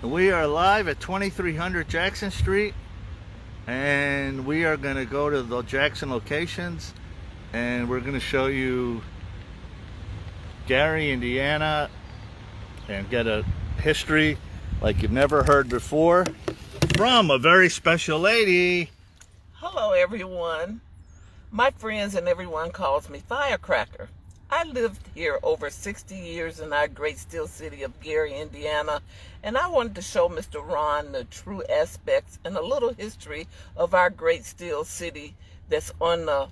We are live at 2300 Jackson Street, and we are going to go to the Jackson locations, and we're going to show you Gary, Indiana, and get a history like you've never heard before from a very special lady. Hello everyone. My friends and everyone calls me Firecracker. I lived here over 60 years in our great steel city of Gary, Indiana, and I wanted to show Mr. Ron the true aspects and a little history of our great steel city that's on the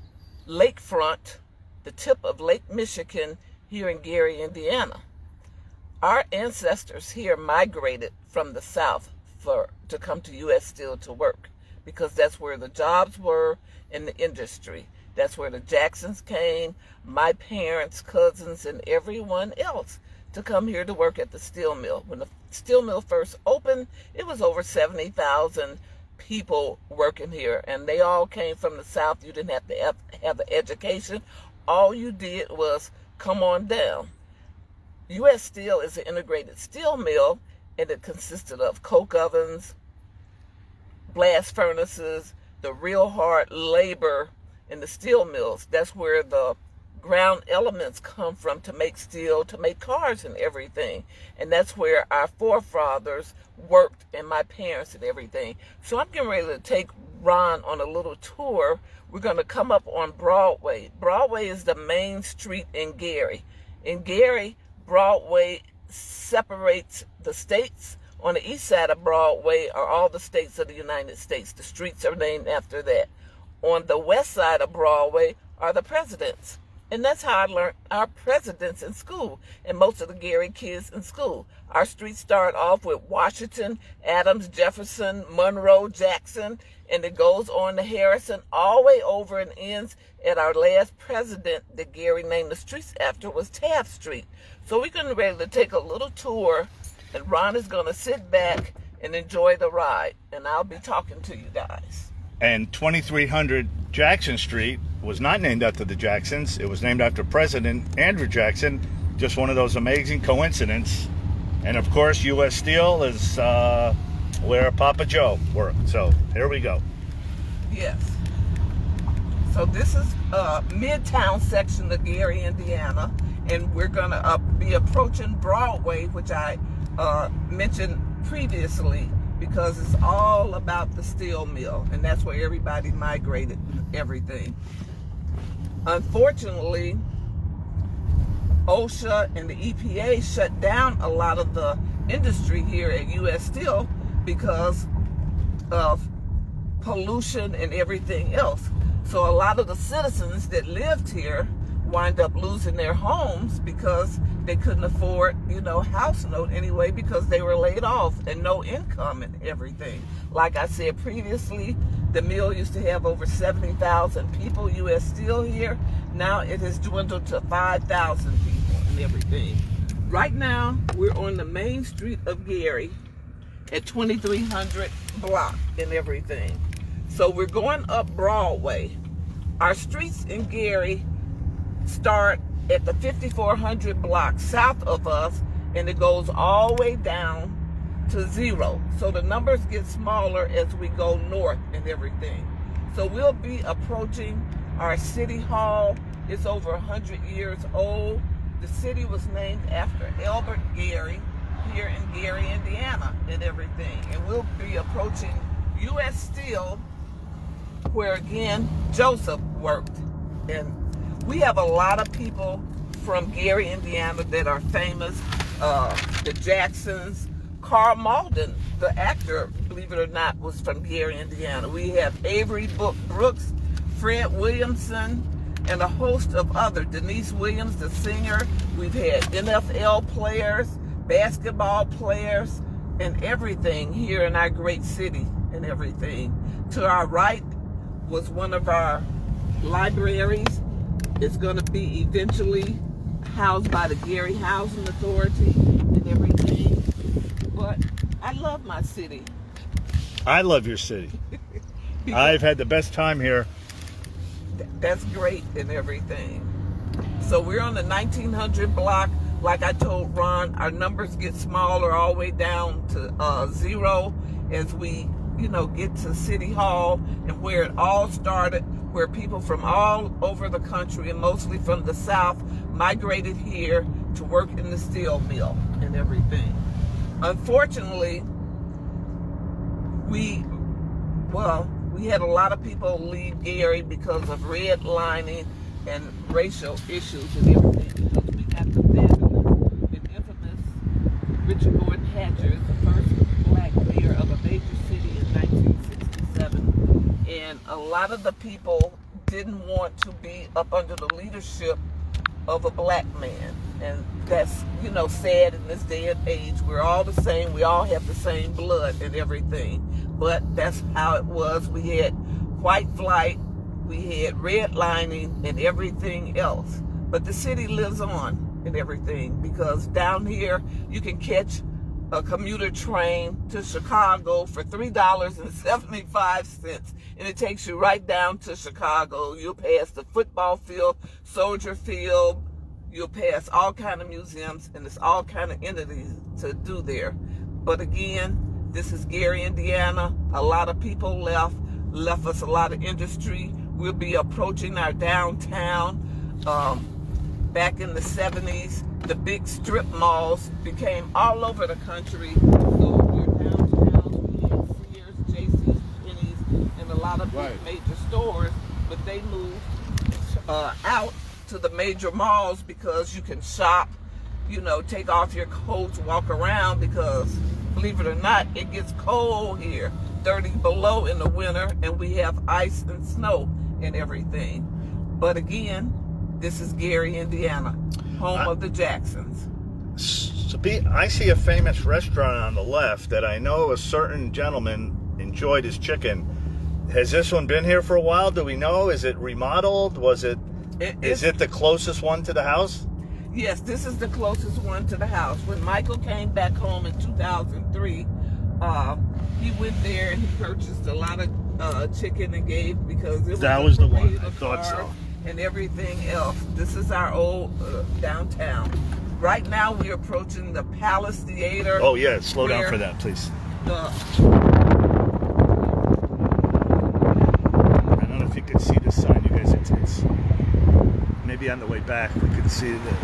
lakefront, the tip of Lake Michigan here in Gary, Indiana. Our ancestors here migrated from the South to come to U.S. Steel to work because that's where the jobs were in the industry. That's where the Jacksons came, my parents, cousins, and everyone else to come here to work at the steel mill. When the steel mill first opened, it was over 70,000 people working here, and they all came from the South. You didn't have to have an education. All you did was come on down. U.S. Steel is an integrated steel mill, and it consisted of coke ovens, blast furnaces, the real hard labor in the steel mills. That's where the ground elements come from to make steel, to make cars and everything. And that's where our forefathers worked, and my parents and everything. So I'm getting ready to take Ron on a little tour. We're going to come up on Broadway. Broadway is the main street in Gary. In Gary, Broadway separates the states. On the east side of Broadway are all the states of the United States. The streets are named after that. On the west side of Broadway are the presidents. And that's how I learned our presidents in school and most of the Gary kids in school. Our streets start off with Washington, Adams, Jefferson, Monroe, Jackson, and it goes on to Harrison all the way over and ends at our last president that Gary named the streets after was Taft Street. So we're going to be ready to take a little tour, and Ron is going to sit back and enjoy the ride, and I'll be talking to you guys. And 2300 Jackson Street was not named after the Jacksons. It was named after President Andrew Jackson. Just one of those amazing coincidences. And of course, U.S. Steel is where Papa Joe worked. So here we go. Yes. So this is Midtown section of Gary, Indiana. And we're going to be approaching Broadway, which I mentioned previously, because it's all about the steel mill, and that's where everybody migrated and everything. Unfortunately, OSHA and the EPA shut down a lot of the industry here at U.S. Steel because of pollution and everything else. So a lot of the citizens that lived here wind up losing their homes because they couldn't afford, house note anyway, because they were laid off and no income and everything. Like I said previously, the mill used to have over 70,000 people, U.S. Steel here. Now it has dwindled to 5,000 people and everything. Right now, we're on the main street of Gary at 2300 block and everything. So we're going up Broadway. Our streets in Gary start at the 5400 block south of us, and it goes all the way down to 0. So the numbers get smaller as we go north and everything. So we'll be approaching our city hall. It's over 100 years old. The city was named after Albert Gary here in Gary, Indiana and everything. And we'll be approaching U.S. Steel, where again Joseph worked. And we have a lot of people from Gary, Indiana that are famous. The Jacksons. Carl Malden, the actor, believe it or not, was from Gary, Indiana. We have Avery Brooks, Fred Williamson, and a host of other. Denise Williams, the singer. We've had NFL players, basketball players, and everything here in our great city and everything. To our right was one of our libraries. It's going to be eventually housed by the Gary Housing Authority and everything. But I love my city. I love your city. I've had the best time here. That's great and everything. So we're on the 1900 block like I told Ron, our numbers get smaller all the way down to 0 as we, get to City Hall, and where it all started, where people from all over the country and mostly from the South migrated here to work in the steel mill and everything. Unfortunately, we had a lot of people leave Gary because of redlining and racial issues and everything, because we got the fabulous and infamous Richard Gordon Hatcher, the first black mayor of a major city in 1967. And a lot of the people didn't want to be up under the leadership of a black man. And that's, sad in this day and age. We're all the same. We all have the same blood and everything. But that's how it was. We had white flight. We had redlining and everything else. But the city lives on and everything, because down here you can catch a commuter train to Chicago for $3.75, and it takes you right down to Chicago. You'll pass the football field, Soldier Field. You'll pass all kind of museums, and there's all kind of entities to do there. But again, this is Gary, Indiana. A lot of people left us a lot of industry. We'll be approaching our downtown. Back in the 70s, the big strip malls became all over the country. So we're downtown. We had Sears, JC's, Penny's, and a lot of big major stores, but they moved out to the major malls because you can shop, take off your coats, walk around, because believe it or not, it gets cold here, 30 below in the winter, and we have ice and snow and everything. But again, this is Gary, Indiana, home of the Jacksons. So I see a famous restaurant on the left that I know a certain gentleman enjoyed his chicken. Has this one been here for a while? Do we know? Is it remodeled? Is it the closest one to the house? Yes, this is the closest one to the house. When Michael came back home in 2003, he went there and he purchased a lot of chicken and gave, because it was the one. I thought so. And everything else. This is our old downtown. Right now we're approaching the Palace Theater. Oh yeah, slow down for that, please. I don't know if you can see the sign, you guys. It's maybe on the way back we could see the.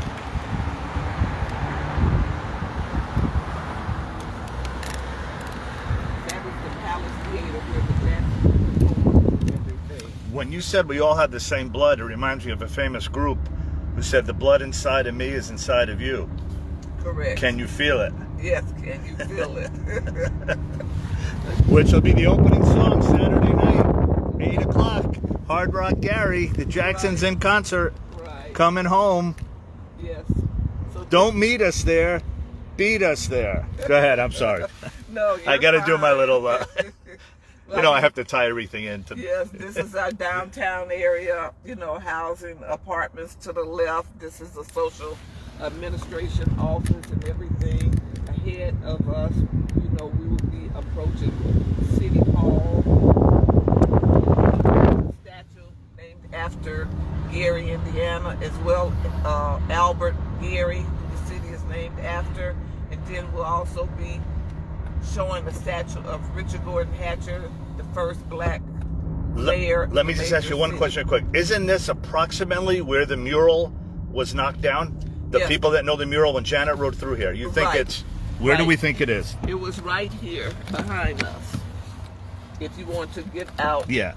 That is the Palace Theater where the Jacksons and everything. When you said we all have the same blood, it reminds me of a famous group who said the blood inside of me is inside of you. Correct. Can you feel it? Yes, can you feel it? Which will be the opening song Saturday night, 8 o'clock. Hard Rock Gary, the Jacksons in concert, coming home. Yes. So don't meet us there, beat us there. Go ahead, I'm sorry. No, I got to do my little... Like, I have to tie everything in. Yes, this is our downtown area, housing, apartments to the left. This is the social administration office and everything. Ahead of us, we will be approaching City Hall. Statue named after Gary, Indiana, as well. Albert Gary, who the city is named after. And then we'll also be showing the statue of Richard Gordon Hatcher, the first black mayor. Let me just ask you one question quick. Isn't this approximately where the mural was knocked down? The people that know the mural, when Janet rode through here, you think it's... Where do we think it is? It was right here behind us. If you want to get out. Yeah.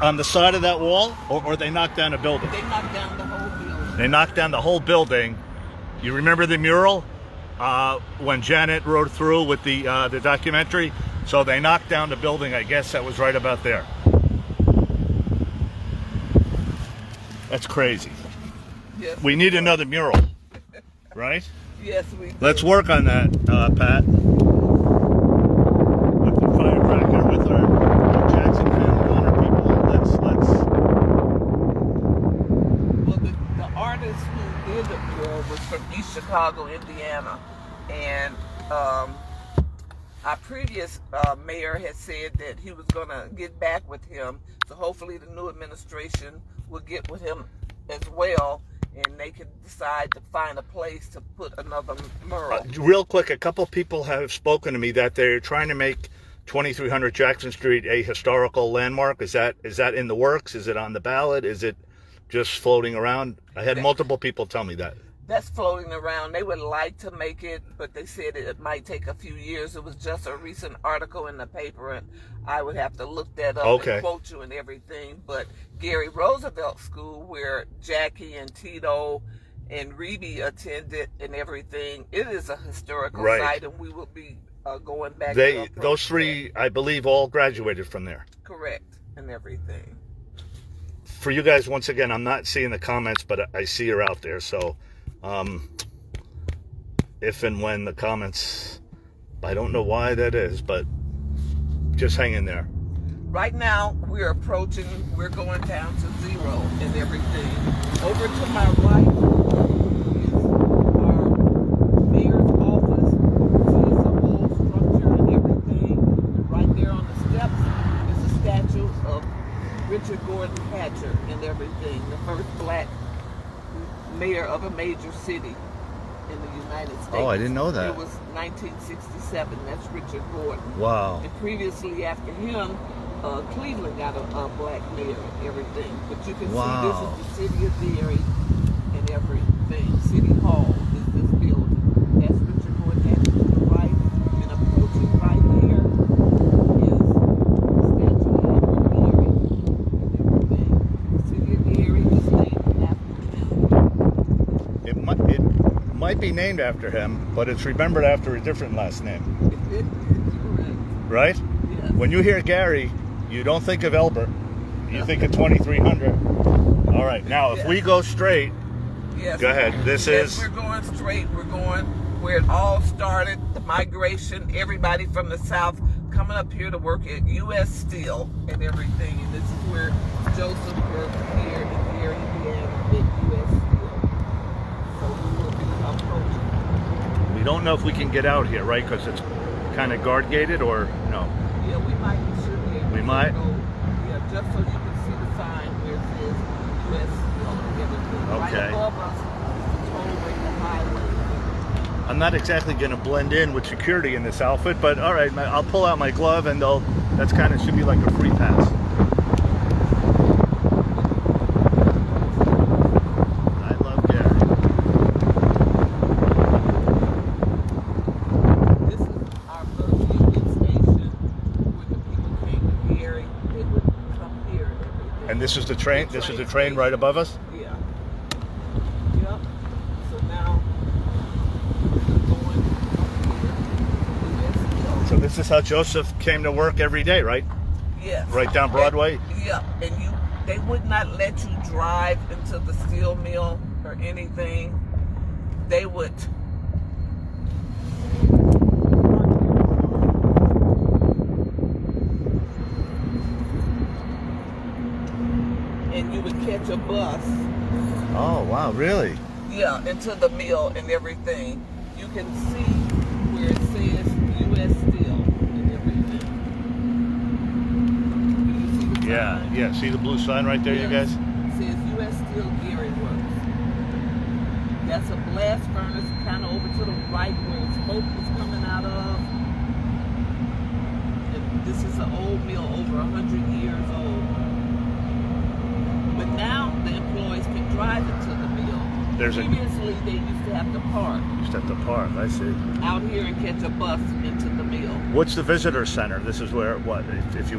On the side of that wall? Or they knocked down a building? They knocked down the whole building. They knocked down the whole building. You remember the mural? When Janet rode through with the documentary? So they knocked down the building. I guess that was right about there. That's crazy. Yes. We need another mural, right? Yes, we do. Let's work on that, Pat. With the firecracker, with our Jackson family, and our people. Let's. Well, the artist who did the mural was from East Chicago, Indiana, and our previous mayor had said that he was going to get back with him. So hopefully the new administration will get with him as well, and they can decide to find a place to put another mural. Real quick, a couple people have spoken to me that they're trying to make 2300 Jackson Street a historical landmark. Is that in the works? Is it on the ballot? Is it just floating around? I had multiple people tell me that. That's floating around. They would like to make it, but they said it might take a few years. It was just a recent article in the paper, and I would have to look that up and quote you and everything. But Gary Roosevelt School, where Jackie and Tito and Reby attended and everything, it is a historical site, and we will be going back. Those three, I believe, all graduated from there. Correct, and everything. For you guys, once again, I'm not seeing the comments, but I see her out there. So if and when the comments, I don't know why that is, but just hang in there. Right now, we're going down to 0 and everything. Over to my right is our mayor's office. See, it's an old structure and everything. Right there on the steps is a statue of Richard Gordon Hatcher and everything, the first black mayor of a major city in the United States. Oh, I didn't know that. It was 1967. That's Richard Gordon. Wow. And previously after him, Cleveland got a black mayor and everything. But you can see this is the city of Gary and everything. City Hall is this building. That's Richard Gordon Hatcher to the right. And approaching right here is the statue of Edward Gary and everything. The city of Gary is named after him. It might be named after him, but it's remembered after a different last name. Correct. Right? Yes. When you hear Gary, you don't think of Elbert. You think of 2300. All right. Now, if we go straight, go ahead. We're going straight. We're going where it all started, the migration, everybody from the South coming up here to work at U.S. Steel and everything. And this is where Joseph worked here in Gary, Indiana at U.S. Steel. So we will be approaching. We don't know if we can get out here, right? Because it's kind of guard gated, or no? Yeah, we should be able to might? go. Yeah, just so you can see the sign where it says U.S. Steel and everything. Okay. Right above us is the tollway, the highway. I'm not exactly going to blend in with security in this outfit, but all right, I'll pull out my glove and that's kind of should be like a free pass. I love Gary. This is our first Union Station. When the people came to Gary, they would come here and everything. And this is the train. This is the train right above us. Yeah. Yep. So now we're going here. So this is how Joseph came to work every day, right? Yes. Right down Broadway. Yeah, and they would not let you drive into the steel mill or anything. They would. And you would catch a bus. Oh wow, really? Yeah, into the mill and everything. You can see where it says U.S. Steel and everything. Can you see the sign? Yeah. See the blue sign right there, you guys? It says U.S. Steel Gary Works. That's a blast furnace kind of over to the right where the smoke was coming out of. And this is an old mill, over 100 years old. But now the employees can drive into the mill. Previously, they used to have to park. I see. Out here and catch a bus into the mill. What's the visitor center? This is where what if you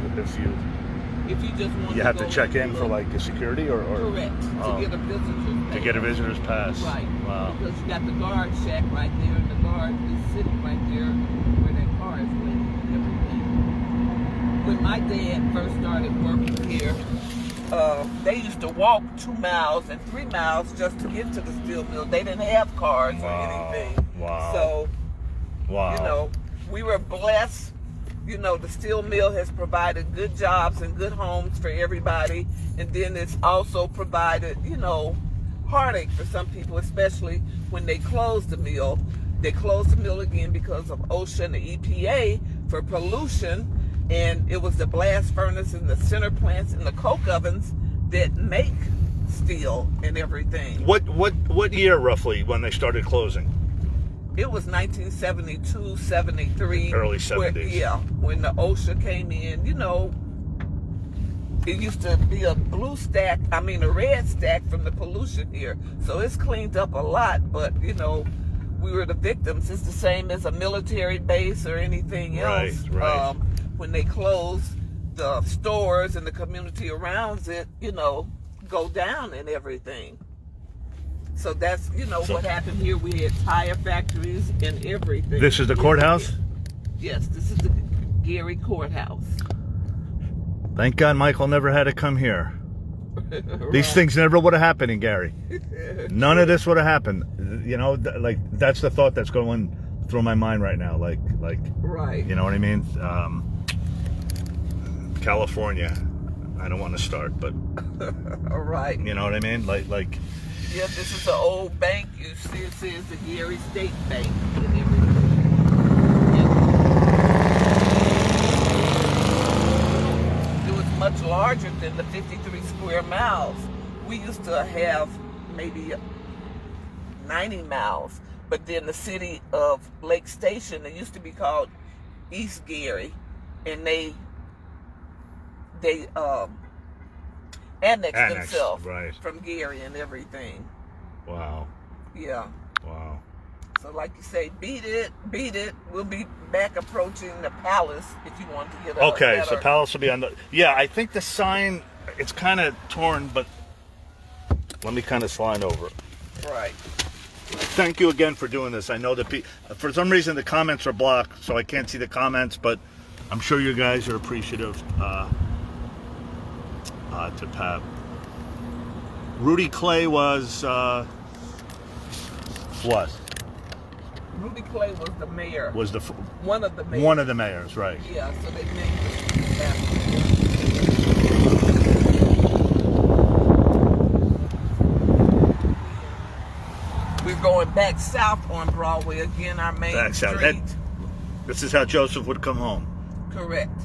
If you just want you have to check in for like security or correct to get a visitor's pass. To get a visitor's pass. Right. Wow. Because you got the guard shack right there, and the guard is sitting right there where that car is waiting and everything. When my dad first started working here, they used to walk 2 miles and 3 miles just to get to the steel mill. They didn't have cars or anything. Wow. So, you know, we were blessed. You know, the steel mill has provided good jobs and good homes for everybody. And then it's also provided, you know, heartache for some people, especially when they closed the mill. They closed the mill again because of OSHA and the EPA for pollution. And it was the blast furnace and the center plants and the coke ovens that make steel and everything. What year roughly when they started closing? It was 1972, 73. Early 70s. When the OSHA came in, it used to be a red stack from the pollution here. So it's cleaned up a lot, but, we were the victims. It's the same as a military base or anything else. Right. When they close, the stores and the community around it, go down and everything. So that's, what happened here. We had tire factories and everything. This is the courthouse? Yes, this is the Gary Courthouse. Thank God Michael never had to come here. Right. These things never would have happened in Gary. None of this would have happened. That's the thought that's going through my mind right now. Right. You know what I mean? California. I don't want to start, but right. You know what I mean? Yeah, this is an old bank. You see, it says the Gary State Bank and everything. It was much larger than the 53 square miles. We used to have maybe 90 miles, but then the city of Lake Station, it used to be called East Gary, and they annexed themselves from Gary and everything. Wow. Yeah. Wow. So like you say, beat it. We'll be back approaching the palace if you want to get a Okay, so palace will be on the... Yeah, I think the sign, it's kind of torn, but let me kind of slide over it. Right. Thank you again for doing this. I know that for some reason the comments are blocked, so I can't see the comments, but I'm sure you guys are appreciative to Pat. Rudy Clay was what? Rudy Clay was the mayor. Was one of the mayors. One of the mayors, right? Yeah. So they named it. We're going back south on Broadway again. Our main street. This is how Joseph would come home. Correct.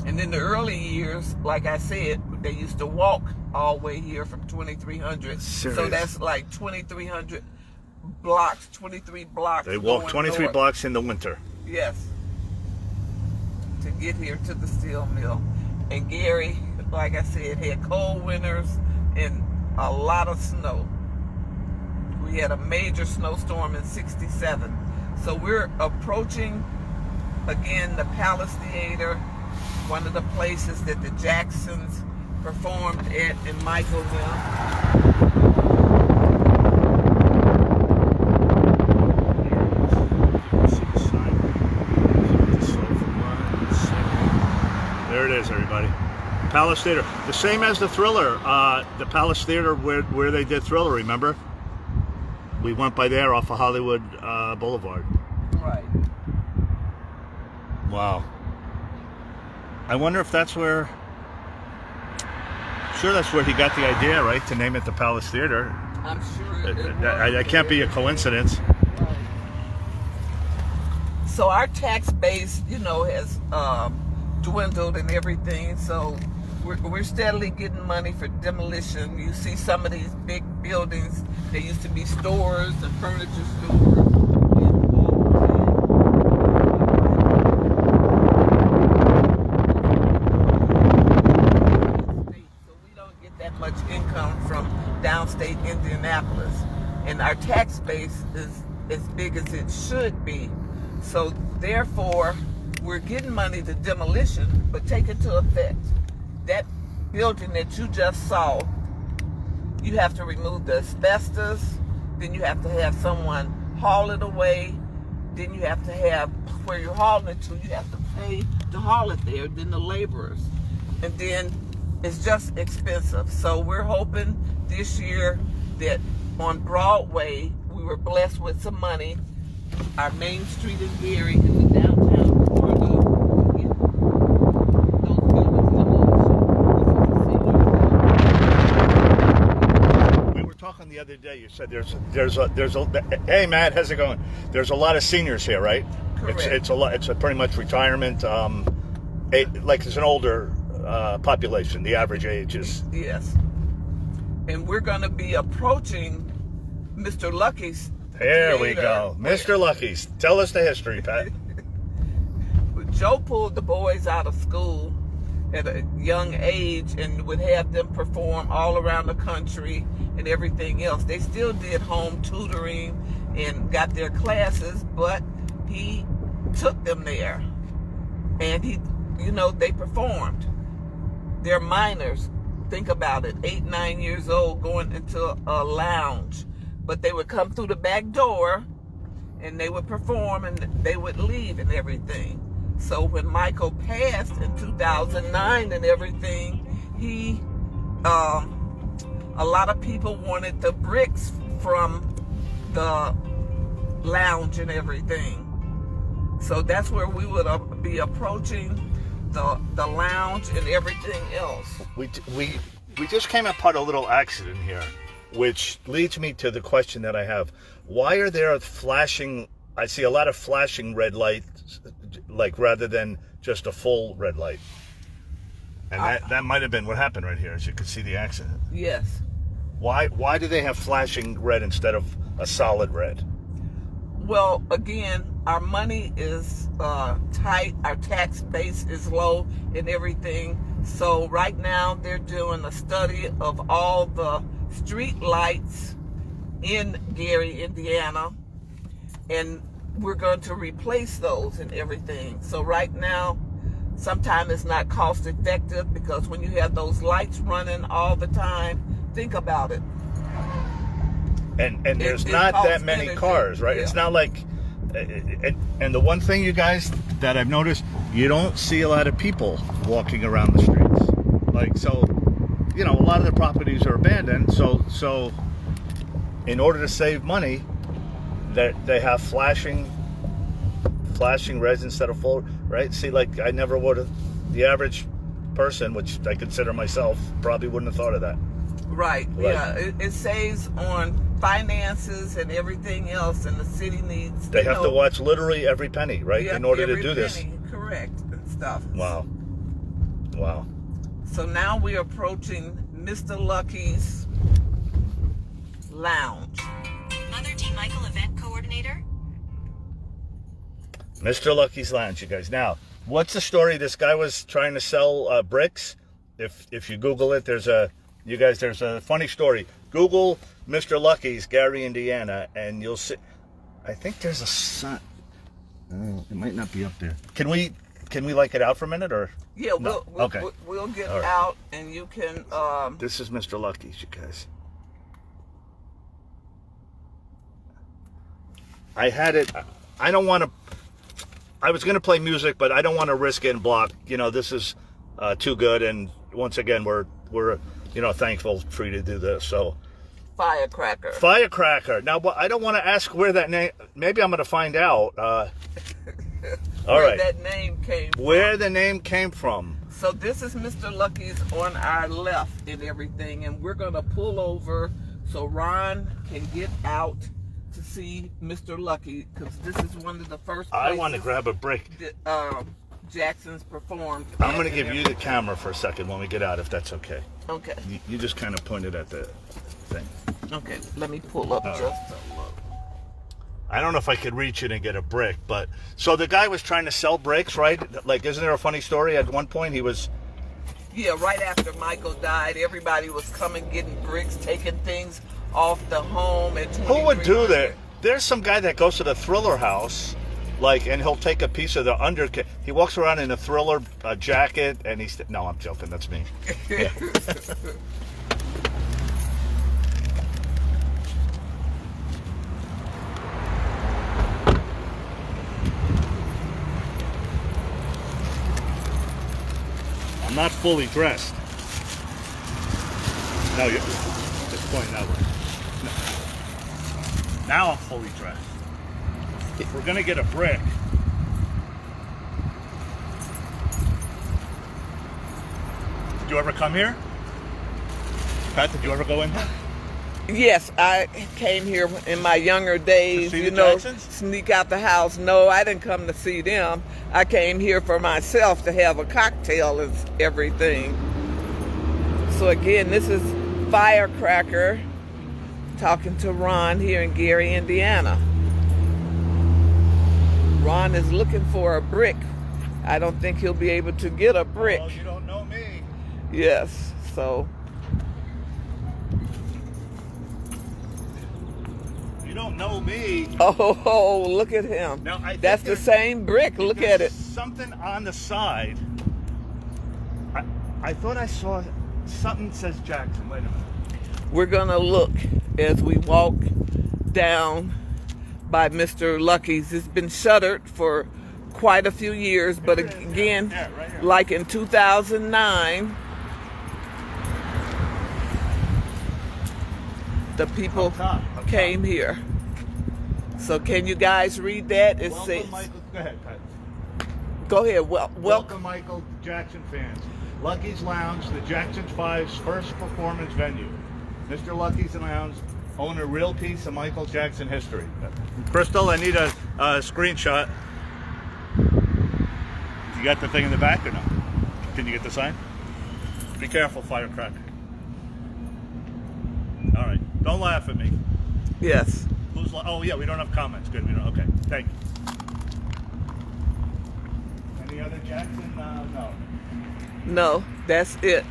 And in the early years, like I said, they used to walk all the way here from 2300. Serious? So that's like 2300 blocks, 23 blocks. They walked 23 north. blocks in the winter. Yes. To get here to the steel mill. And Gary, like I said, had cold winters and a lot of snow. We had a major snowstorm in '67. So we're approaching, again, the Palace Theater, one of the places that the Jacksons performed at in Michaelville. There it is, everybody. Palace Theater. The same as the Thriller. The Palace Theater where they did Thriller, remember? We went by there off of Hollywood Boulevard. Right. Wow. I wonder if that's where... Sure, that's where he got the idea, right? To name it the Palace Theater. I'm sure That can't be a coincidence. Right. So our tax base, has dwindled and everything. So we're steadily getting money for demolition. You see some of these big buildings, they used to be stores and furniture stores. So we don't get that much income from downstate Indianapolis. And our tax base is as big as it should be. So therefore, we're getting money to demolition, but take it to effect. That building that you just saw, you have to remove the asbestos, then you have to have someone haul it away, then you have to have, where you're hauling it to, you have to pay to haul it there, then the laborers. And then it's just expensive. So we're hoping this year that on Broadway, we were blessed with some money. Our main street in Gary, in the downtown part of Talking the other day, you said there's a hey Matt, how's it going? There's a lot of seniors here, right? Correct. It's a lot. It's a pretty much retirement. It's an older population. The average age is yes. And we're going to be approaching Mr. Lucky's. There we theater. go. Mr. Lucky's. Tell us the history, Pat. Joe pulled the boys out of school at a young age and would have them perform all around the country and everything else. They still did home tutoring and got their classes, but he took them there. And they performed. They're minors. Think about it. 8, 9 years old going into a lounge. But they would come through the back door and they would perform and they would leave and everything. So when Michael passed in 2009 and everything, a lot of people wanted the bricks from the lounge and everything. So that's where we would be approaching the lounge and everything else. We just came upon a little accident here, which leads me to the question that I have. Why are there flashing, I see a lot of flashing red lights, like rather than just a full red light? And that might have been what happened right here, as you can see the accident. Yes. Why do they have flashing red instead of a solid red? Well, again, our money is tight, our tax base is low and everything. So right now they're doing a study of all the street lights in Gary, Indiana, and we're going to replace those and everything. So right now, sometimes it's not cost effective because when you have those lights running all the time, think about it. And there's not that many cars, right? Yeah. It's not like, and the one thing, you guys, that I've noticed, you don't see a lot of people walking around the streets. Like, so, a lot of the properties are abandoned. So in order to save money, they have flashing reds instead of full, right? See, like, I never would have, the average person, which I consider myself, probably wouldn't have thought of that. Right. Yeah. It saves on finances and everything else, and the city needs. They have to watch literally every penny, right, in order to do this. Correct, and stuff. Wow. So now we're approaching Mr. Lucky's lounge. Mother D. Michael, event coordinator. Mr. Lucky's lounge, you guys. Now, what's the story? This guy was trying to sell bricks. If you Google it, there's a funny story. Google Mr. Lucky's, Gary, Indiana, and you'll see. I think there's a sign. It might not be up there. Can we like it out for a minute, or? Yeah, no? We'll get out, and you can. This is Mr. Lucky's, you guys. I had it. I don't want to. I was going to play music, but I don't want to risk getting blocked. This is too good, and once again, we're thankful for you to do this. So, Firecracker. Now, I don't want to ask where that name. Maybe I'm going to find out. All right. That name came from. Where the name came from. So this is Mr. Lucky's on our left and everything, and we're going to pull over so Ron can get out to see Mr. Lucky, because this is one of the first places I want to grab a brick. That, Jackson's performed. I'm going to give you the camera for a second when we get out, if that's okay. Okay. You just kind of pointed at the thing. Okay, let me pull up just a little. I don't know if I could reach it and get a brick, but so the guy was trying to sell bricks, right? Like, isn't there a funny story? At one point, he was. Yeah, right after Michael died, everybody was coming, getting bricks, taking things off the home. Who would do that? There's some guy that goes to the Thriller house, and he'll take a piece of the undercut. He walks around in a Thriller jacket, and he's. No, I'm joking. That's me. Yeah. I'm not fully dressed. No, you're just pointing that way. No. Now I'm fully dressed. If we're gonna get a brick. Did you ever come here? Pat, did you ever go in here? Yes, I came here in my younger days, to see the Jacksons? Sneak out the house. No, I didn't come to see them. I came here for myself to have a cocktail and everything. So again, this is Firecracker talking to Ron here in Gary, Indiana. Ron is looking for a brick. I don't think he'll be able to get a brick. Oh, you don't know me. Yes, so You don't know me. oh, look at him. Now, I think That's the there's- same brick. Look There's at it. Something on the side. I thought I saw something that says Jackson. Wait a minute. We're gonna look as we walk down by Mr. Lucky's. It's been shuttered for quite a few years, but Here it is, again, yeah, right here. like in 2009, the people Up top. came here. So can you guys read that? It Welcome, says, Michael. Go ahead, Pat. go ahead. Welcome. Welcome, Michael Jackson fans. Lucky's Lounge, the Jackson 5's first performance venue. Mr. Lucky's Lounge own a real piece of Michael Jackson history. Crystal, I need a screenshot. You got the thing in the back or no? Can you get the sign? Be careful, Firecracker. All right, don't laugh at me. Yes. Oh yeah, we don't have comments. Good, we don't. Okay, thank you. Any other Jackson? No. No, that's it.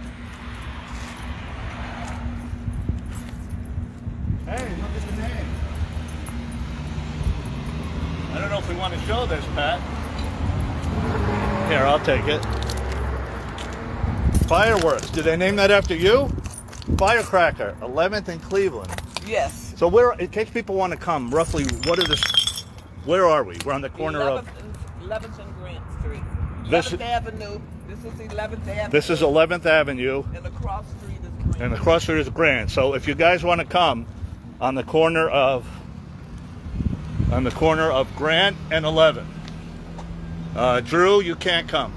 Hey, look at the name. I don't know if we want to show this, Pat. Here, I'll take it. Fireworks. Did they name that after you? Firecracker, 11th in Cleveland. Yes. So where, in case people want to come, roughly, where are we? We're on the corner 11th and Grant Street. This 11th Avenue. This is 11th Avenue. This is 11th Avenue, And across street is Grant. and across the street is Grand. So if you guys want to come, on the corner of Grant and 11th. Drew, you can't come.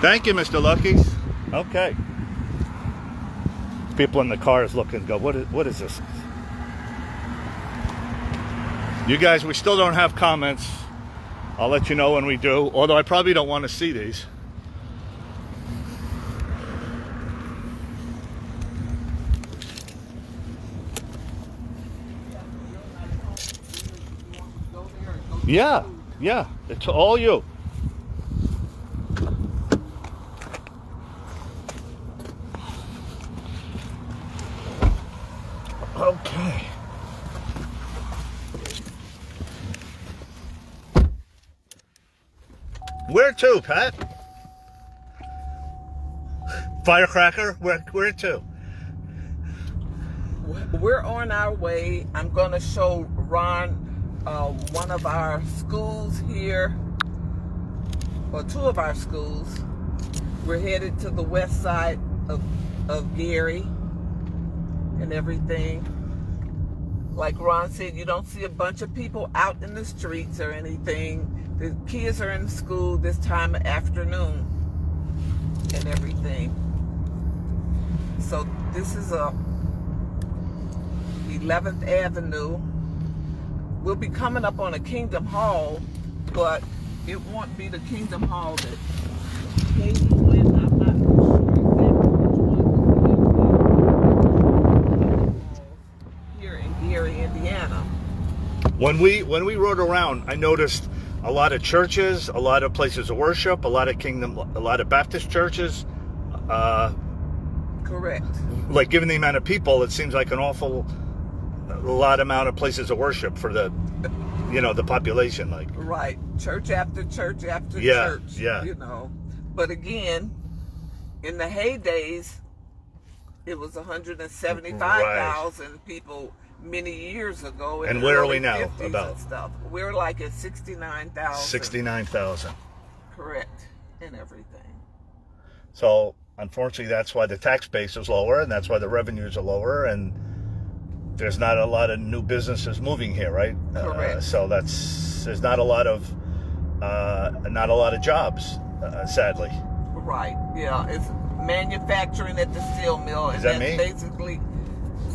Thank you, Mr. Lucky's. Okay. People in the cars looking, go, what is this? You guys, we still don't have comments. I'll let you know when we do, although I probably don't want to see these. Yeah, it's all you. Okay. Where to, Pat? Firecracker? Where to? We're on our way. I'm going to show Ron one of our schools here, or two of our schools. We're headed to the west side of Gary and everything. Like Ron said, you don't see a bunch of people out in the streets or anything. The kids are in school this time of afternoon and everything. So this is 11th Avenue. We'll be coming up on a Kingdom Hall, but it won't be the Kingdom Hall that Katie went. I'm not sure exactly which one. Here in Gary, Indiana. When we rode around, I noticed a lot of churches, a lot of places of worship, a lot of Baptist churches. Correct. Like, given the amount of people, it seems like an awful lot amount of places of worship for the population. Like, Right. Church after church after Yeah, church. yeah. But again, in the heydays, it was 175,000 people many years ago. In And the where are early we now, 50s about? and stuff. We're like at 69,000. 69,000. Correct. And everything. So, unfortunately, that's why the tax base is lower, and that's why the revenues are lower, and there's not a lot of new businesses moving here, right? Correct. So there's not a lot of jobs, sadly. Right. Yeah. It's manufacturing at the steel mill. And Is that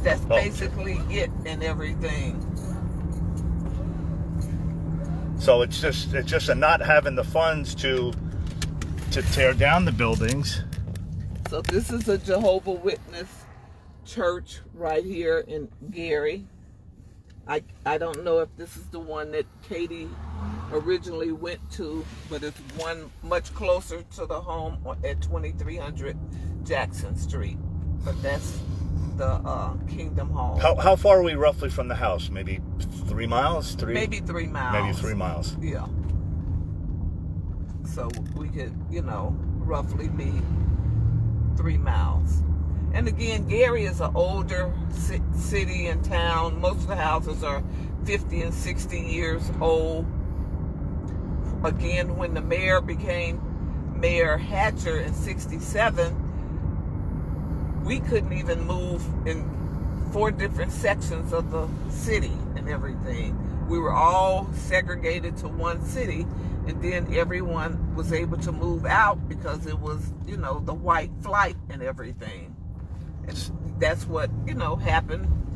that's me? basically it and everything. So it's just a not having the funds to tear down the buildings. So this is a Jehovah Witness church right here in Gary. I don't know if this is the one that Katie originally went to, but it's one much closer to the home at 2300 Jackson Street. But that's the Kingdom Home. How far are we roughly from the house? Maybe 3 miles? Maybe 3 miles. Maybe 3 miles. Yeah. So we could, roughly be 3 miles. And again, Gary is an older city and town. Most of the houses are 50 and 60 years old. Again, when the mayor became Mayor Hatcher in 67, we couldn't even move in 4 different sections of the city and everything. We were all segregated to one city, and then everyone was able to move out because it was, the white flight and everything. And that's what,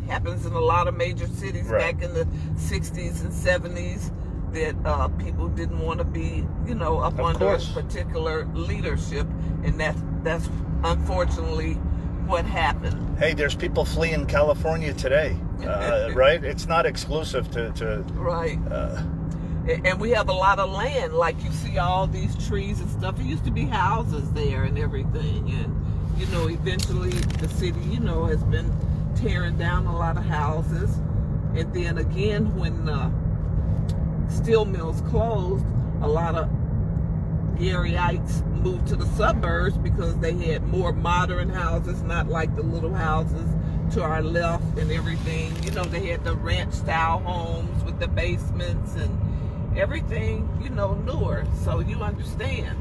happens in a lot of major cities. Right. Back in the 60s and 70s, that people didn't want to be, up under a particular leadership, and that's unfortunately what happened. Hey, there's people fleeing California today, right? It's not exclusive to right. And we have a lot of land, like you see all these trees and stuff. There used to be houses there and everything, and eventually the city, has been tearing down a lot of houses. And then again, when steel mills closed, a lot of Garyites moved to the suburbs because they had more modern houses, not like the little houses to our left and everything. They had the ranch style homes with the basements and everything, newer. So you understand.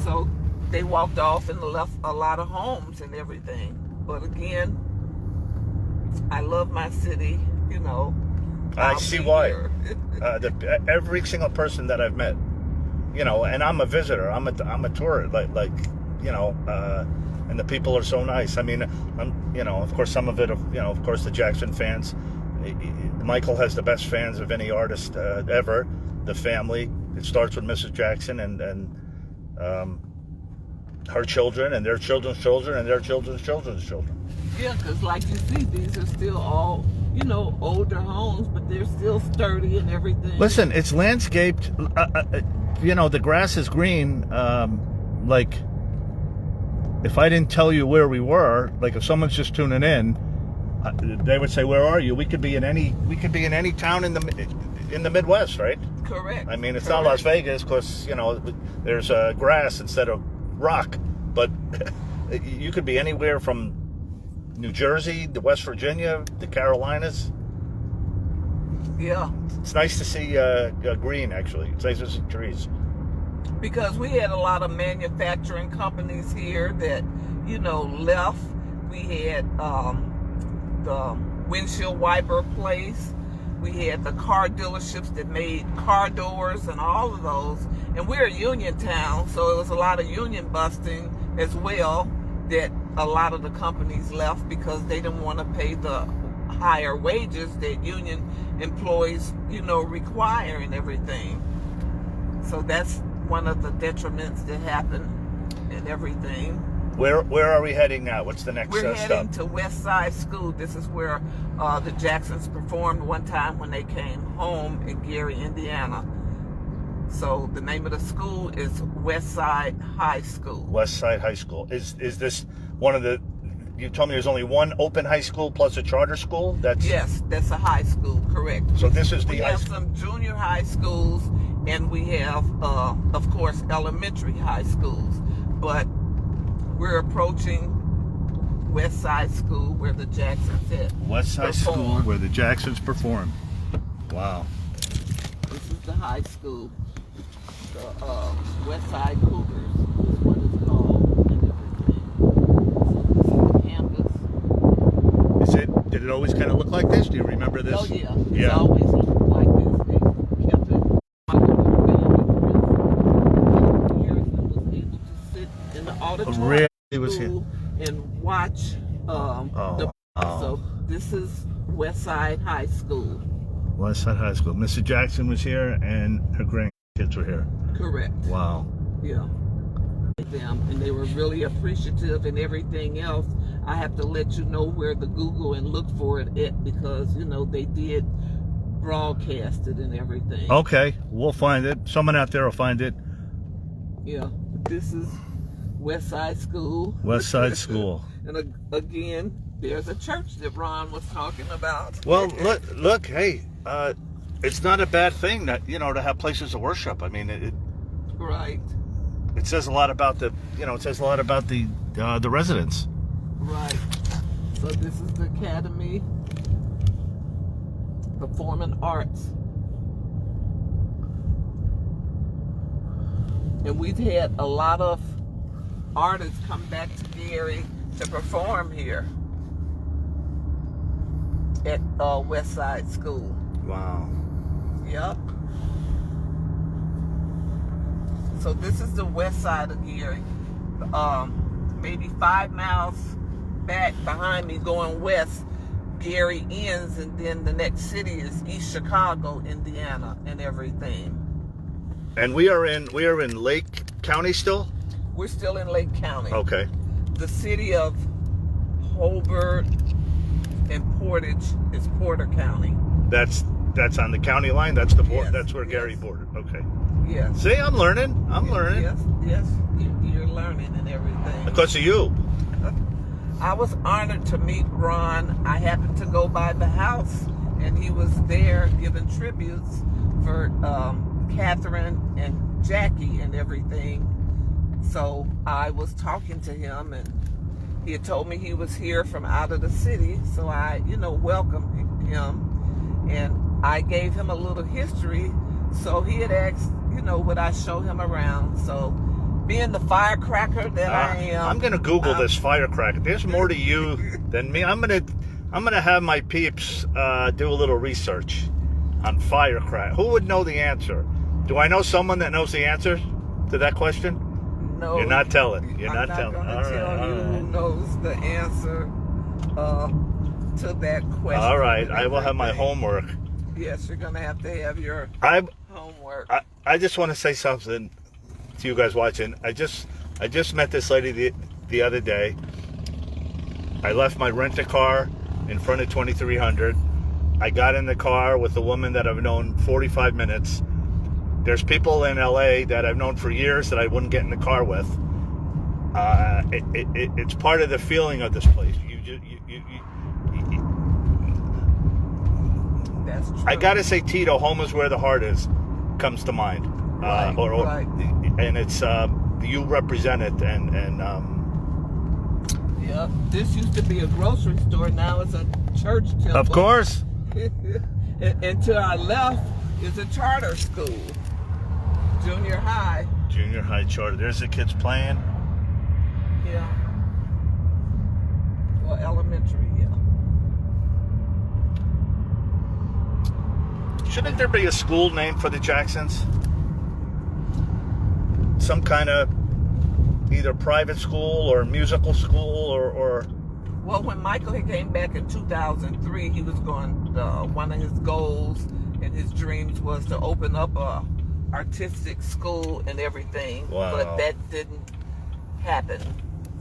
So they walked off and left a lot of homes and everything. But again, I love my city, I see why. Every single person that I've met, and I'm a visitor. I'm a tourist. And the people are so nice. I mean, of course, some of it, of course, the Jackson fans. Michael has the best fans of any artist ever. The family. It starts with Mrs. Jackson and her children and their children's children and their children's children's children. Yeah, because like you see, these are still all, older homes, but they're still sturdy and everything. Listen, it's landscaped. The grass is green. If I didn't tell you where we were, like if someone's just tuning in, they would say, "Where are you?" We could be in any town in the Midwest, right? Correct. I mean, it's not Las Vegas because there's grass instead of rock, but you could be anywhere from New Jersey to West Virginia, the Carolinas. Yeah. It's nice to see green, actually. It's nice to see trees. Because we had a lot of manufacturing companies here that, left. We had the windshield wiper place. We had the car dealerships that made car doors and all of those. And we're a union town, so it was a lot of union busting as well, that a lot of the companies left because they didn't want to pay the higher wages that union employees, require and everything. So that's one of the detriments that happened and everything. Where are we heading now? What's the next We're heading stop? to West Side School. This is where the Jacksons performed one time when they came home in Gary, Indiana. So the name of the school is West Side High School. West Side High School. Is this one of the? You told me there's only one open high school plus a charter school. Yes, that's a high school. Correct. So this is we have some junior high schools, and we have, of course, elementary high schools. But we're approaching West Side School where the Jacksons at. West Side School where the Jacksons perform. Wow. This is the high school. The West Side Cougars is what it's called and everything. So this is the campus. Did it always kind of look like this? Do you remember this? Oh yeah. It's always looked like this. They kept it. Harrison was able to sit in the auditorium and watch So this is West Side High School. Westside High School. Mrs. Jackson was here, and her grandkids were here. Correct. Wow. Yeah. Them, and they were really appreciative and everything else. I have to let you know where to Google and look for it at, because they did broadcast it and everything. Okay, we'll find it. Someone out there will find it. Yeah, this is Westside School. Westside School. And again, there's a church that Ron was talking about. Well, look, hey, it's not a bad thing that to have places of worship. I mean, Right. it says a lot about the residents. Right. So this is the Academy Performing Arts. And we've had a lot of artists come back to Gary to perform here at Westside School. Wow. Yep. So this is the west side of Gary. Maybe 5 miles back behind me going west, Gary ends, and then the next city is East Chicago, Indiana, and everything. And we are in Lake County still? We're still in Lake County. Okay. The city of Holbert and Portage is Porter County. That's on the county line. That's the border. Yes, That's where yes. Gary bordered. Okay. Yes. See, I'm learning. I'm learning Yes, you're learning and everything. because of you. I was honored to meet Ron. I happened to go by the house, and he was there giving tributes for Catherine and Jackie and everything. So I was talking to him, and he had told me he was here from out of the city. So I, welcomed him, and I gave him a little history. So he had asked, would I show him around? So being the firecracker that I am, I'm gonna Google this firecracker. There's more to you than me. I'm gonna have my peeps do a little research on firecracker. Who would know the answer? Do I know someone that knows the answer to that question? No, You're not telling. You're I'm not telling. Gonna All right, tell all you right. who knows the answer to that question. All right, I will have my Everything. homework. Yes, you're gonna have to have your homework. I just want to say something to you guys watching. I just met this lady the other day. I left my rent-a-car in front of 2300. I got in the car with a woman that I've known 45 minutes. There's people in LA that I've known for years that I wouldn't get in the car with. It's part of the feeling of this place. That's true. I gotta say, Tito, home is where the heart is, comes to mind. Right, right. And it's you represent it, and Yeah, this used to be a grocery store. Now it's a church temple. of course. And to our left is a charter school, junior high. Junior high charter. There's the kids playing. Yeah. Well, elementary, yeah. Shouldn't there be a school named for the Jacksons? Some kind of either private school or musical school or Well, when Michael had came back in 2003, he was going. One of his goals and his dreams was to open up a artistic school and everything. Wow. But that didn't happen.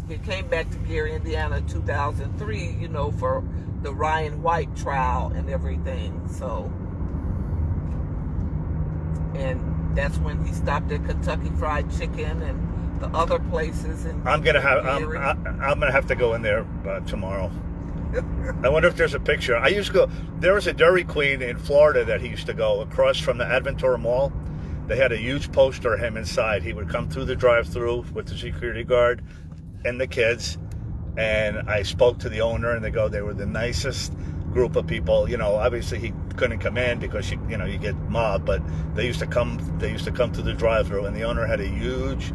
He came back to Gary, Indiana, in 2003. For the Ryan White trial and everything. So, and that's when he stopped at Kentucky Fried Chicken and the other places. And I'm gonna have to go in there tomorrow. I wonder if there's a picture. I used to go. There was a Dairy Queen in Florida that he used to go across from the Adventura Mall. They had a huge poster of him inside. He would come through the drive-through with the security guard and the kids. And I spoke to the owner, and they were the nicest group of people. Obviously he couldn't come in because you get mobbed, but they used to come to the drive-through, and the owner had a huge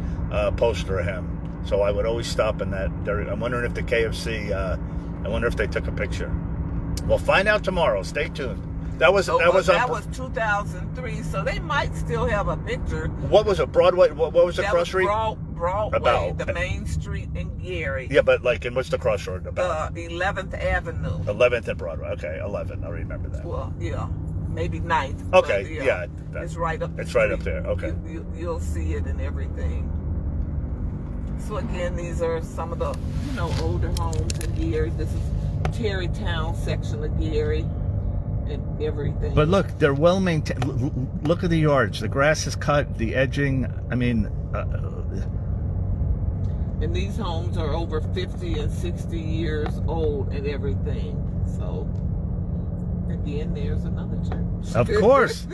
poster of him. So I would always stop in that. I'm wondering if the KFC. I wonder if they took a picture. We'll find out tomorrow. Stay tuned. That was 2003, so they might still have a picture. What was it? Broadway? What was the That cross street? was Broadway, About. the main street in Gary. Yeah, but and what's the crossroad about? 11th Avenue. 11th and Broadway. Okay, 11. I remember that. Well, yeah. maybe 9th. Okay, but, yeah, it's right up. it's right up there. Okay. You'll see it and everything. So again, these are some of the older homes in Gary. This is Terrytown section of Gary and everything. But look, they're well maintained. Look at the yards. The grass is cut. The edging. I mean. And these homes are over 50 and 60 years old and everything. So, again, there's another church. Of course.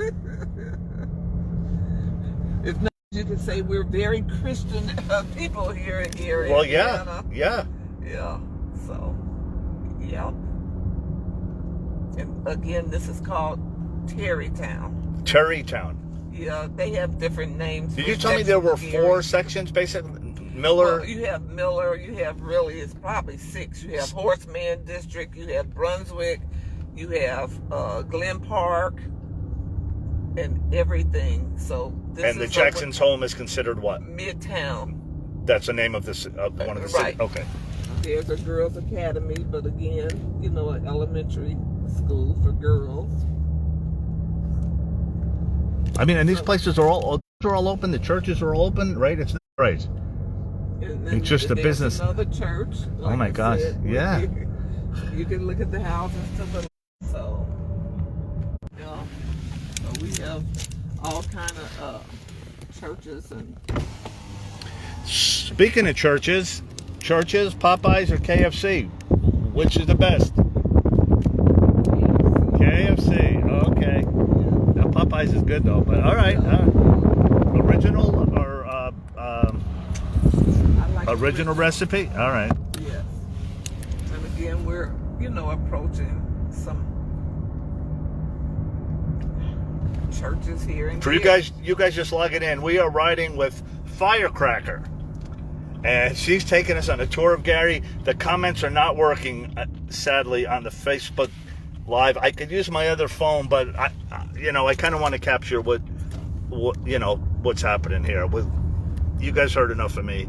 If not, you could say we're very Christian people here in Gary. Well, Indiana. yeah. Yeah. So, yep. And again, this is called Terrytown. Terrytown. Yeah, they have different names. Did for you tell me there were sections of Gary. 4 sections, basically? Miller. Well, you have Miller. You have it's probably 6. You have Horseman District. You have Brunswick. You have Glen Park, and everything. So this And the is Jackson's home is considered what? Midtown. That's the name of this one of the Right. cities. Okay. There's a girls' academy, but again, an elementary school for girls. I mean, and these places are all open. The churches are all open, right? It's right. And It's just a there's business. Another church. Oh my gosh, yeah. You can look at the houses to the left. So, yeah. So we have all kind of churches and. Speaking of churches, Popeyes or KFC, which is the best? KFC. Okay. Now Popeyes is good though, but all right. Original or I like original recipe? All right. Yes. And again, we're approaching some churches here in For you guys just logging in, we are riding with Firecracker. And she's taking us on a tour of Gary. The comments are not working, sadly, on the Facebook Live. I could use my other phone, but I kind of want to capture what's happening here. You guys heard enough of me.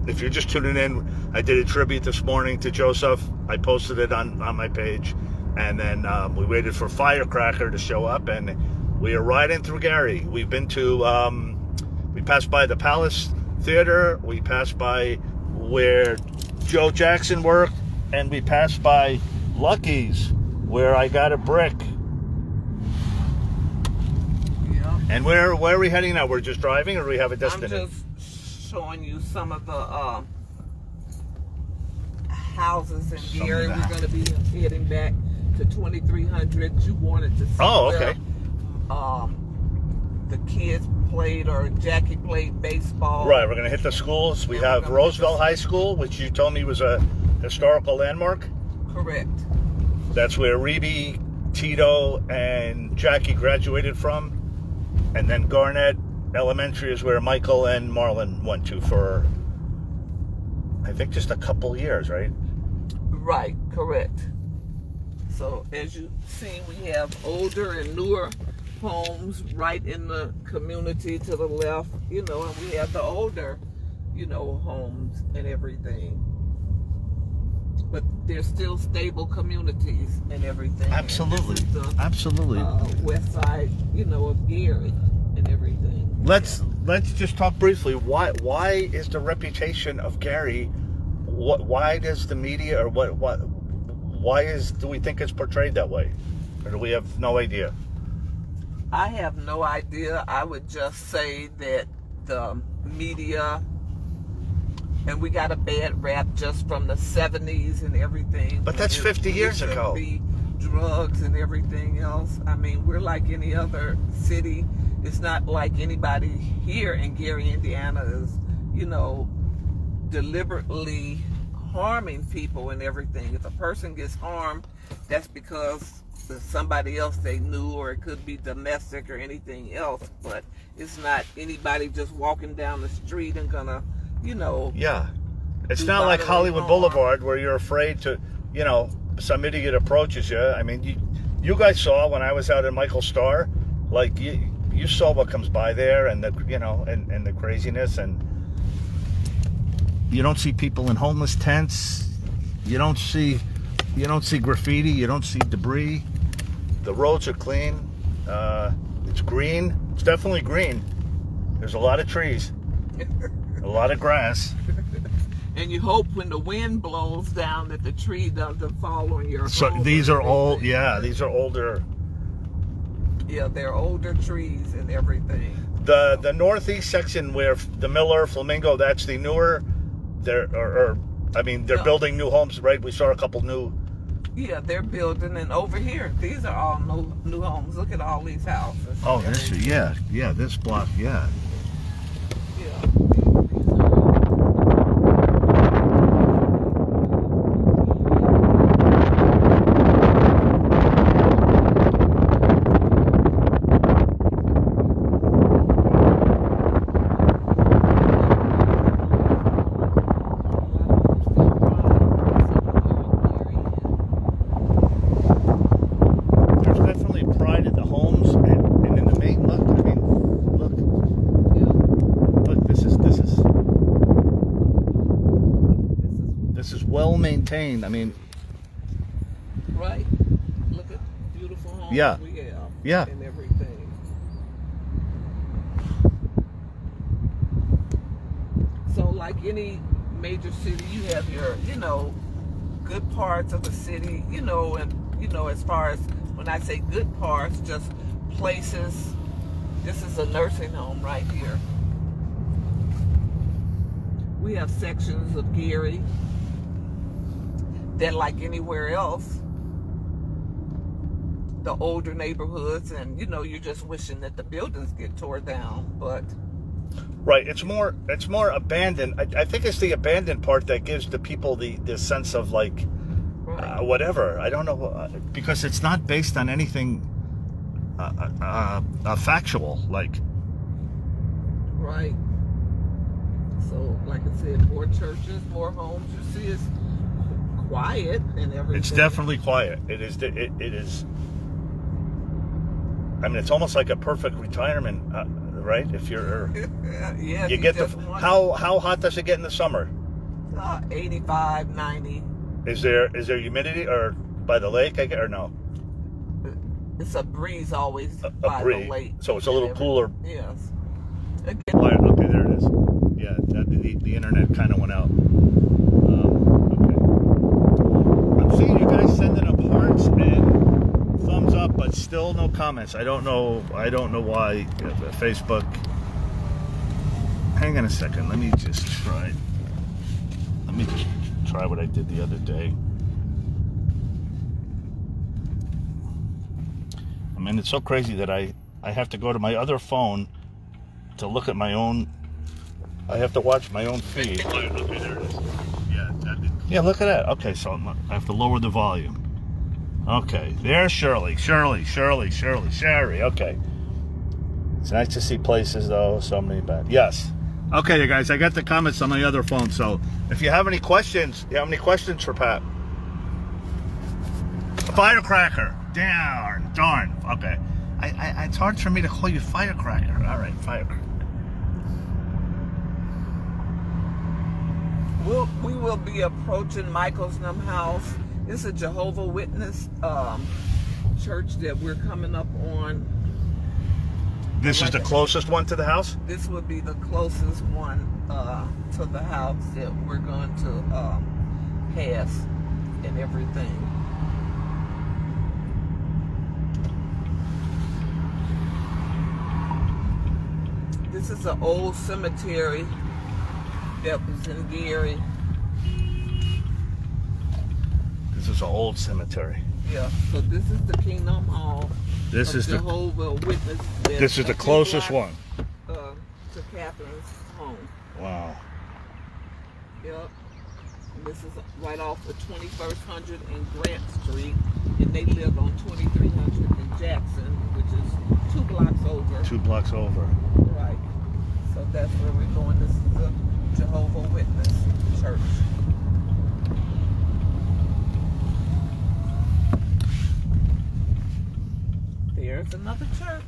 If you're just tuning in, I did a tribute this morning to Joseph. I posted it on my page, and then we waited for Firecracker to show up, and we are riding through Gary. We've been to, we passed by the Palace Theater, we passed by where Joe Jackson worked, and we passed by Lucky's, where I got a brick. Yeah. And where are we heading now? We're just driving, or do we have a I'm destination? just showing you some of the houses in Some Gary. of the We're going to be heading back to 2300. You wanted to see Oh, okay. where, the kids played, or Jackie played baseball. Right, we're going to hit the schools. We Yeah, we're have gonna Roosevelt High School, which you told me was a historical landmark. Correct. That's where Reby, Tito, and Jackie graduated from. And then Garnett Elementary is where Michael and Marlon went to for, I think, just a couple years, right? Right, correct. So as you see, we have older and newer homes right in the community to the left, and we have the older, homes and everything. But they're still stable communities and everything. Absolutely. And this is the, Absolutely. west side, of Gary and everything. Let's just talk briefly. Why is the reputation of Gary? Why does the media, or do we think it's portrayed that way, or do we have no idea? I have no idea. I would just say that the media, and we got a bad rap just from the 70s and everything. But that's 50 years ago. The drugs and everything else. I mean, we're like any other city. It's not like anybody here in Gary, Indiana is, deliberately harming people and everything. If a person gets harmed, that's because somebody else they knew, or it could be domestic or anything else. But it's not anybody just walking down the street and gonna, Yeah. It's do not like bodily Hollywood harm. Boulevard where you're afraid to, some idiot approaches you. I mean, you guys saw when I was out in Michael Starr, like you saw what comes by there, and the and the craziness, and you don't see people in homeless tents. You don't see graffiti. You don't see debris. The roads are clean. It's green. It's definitely green. There's a lot of trees, a lot of grass. And you hope when the wind blows down that the tree doesn't fall on your So home these or are old. anything. Yeah, these are older. Yeah, they're older trees and everything. The northeast section where the Miller, Flamingo, that's the newer. They're No. building new homes, right? We saw a couple new. Yeah, they're building, and over here, these are all new homes. Look at all these houses. Oh, this this block, yeah. Yeah. There's definitely pride in the homes and in the main. Look, I mean, look, this is well maintained. I mean, Right. Look at the beautiful homes Yeah. we have. Yeah. And everything. So like any major city, you have your, good parts of the city, as far as when I say good parts, just places. This is a nursing home right here. We have sections of Gary that, like anywhere else, the older neighborhoods, and you're just wishing that the buildings get tore down, but right. It's more abandoned. I think it's the abandoned part that gives the people the sense of like, right. whatever. I don't know, because it's not based on anything factual. Like, Right. So, like I said, more churches, more homes. You see, it's quiet and everything. it's definitely quiet. It is. It is. I mean, it's almost like a perfect retirement, right? If you're, Yeah. you get how hot does it get in the summer? 85, 90. Is there humidity or by the lake? I get or no? It's a breeze always A by breeze. the lake. So it's a little and cooler. everything. Yes. Again, Okay, there it is. Yeah, the internet kind of went out. Okay. I'm seeing you guys sending up hearts and thumbs up, but still no comments. I don't know why. Facebook. Hang on a second. Let me just try. Let me try what I did the other day. I mean, it's so crazy that I have to go to my other phone to look at my own. I have to watch my own feed. Okay, there it is. Yeah, look at that. Okay, so I have to lower the volume. Okay, there's Shirley. Okay. It's nice to see places, though. So many bad. Yes. Okay, you guys, I got the comments on my other phone. So if you have any questions, for Pat? Firecracker. Darn. Okay. It's hard for me to call you Firecracker. All right, Firecracker. we will be approaching Michael's house. It's a Jehovah Witness church that we're coming up on. This is the closest one to the house? This would be the closest one to the house that we're going to pass and everything. This is an old cemetery that was in Gary. This is an old cemetery. Yeah, so this is the Kingdom Hall. This is Jehovah Witness. This is the closest one. To Catherine's home. Wow. Yep. And this is right off of 2100 and Grant Street, and they live on 2300 in Jackson, which is 2 blocks over. 2 blocks over. Right. So that's where we're going. This is the Jehovah Witness church. There's another church.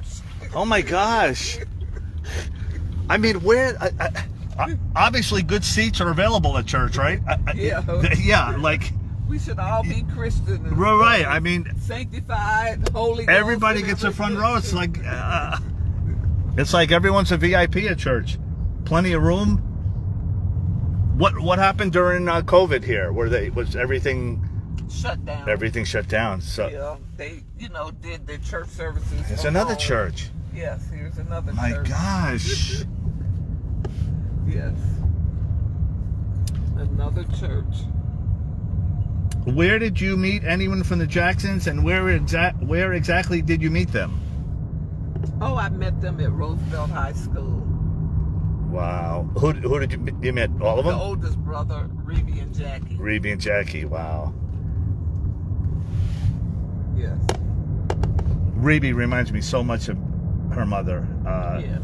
Oh my gosh. I mean, where? Obviously, good seats are available at church, right? Yeah. Yeah, like We should all be Christian. And Right. I mean, sanctified, holy. everybody Ghost gets and a front everything. row. It's like everyone's a VIP at church. Plenty of room. What happened during COVID here? Was everything shut down. everything shut down? So Yeah, they did their church services. it's from another home. church. Yes, here's another My church. gosh. Yes, another church. Where did you meet anyone from the Jacksons, and where exactly did you meet them? Oh, I met them at Roosevelt High School. Wow. Who did you met? All of The them? oldest brother, Reby and Jackie. Reby and Jackie. Wow. Yes. Reby reminds me so much of her mother. Yes.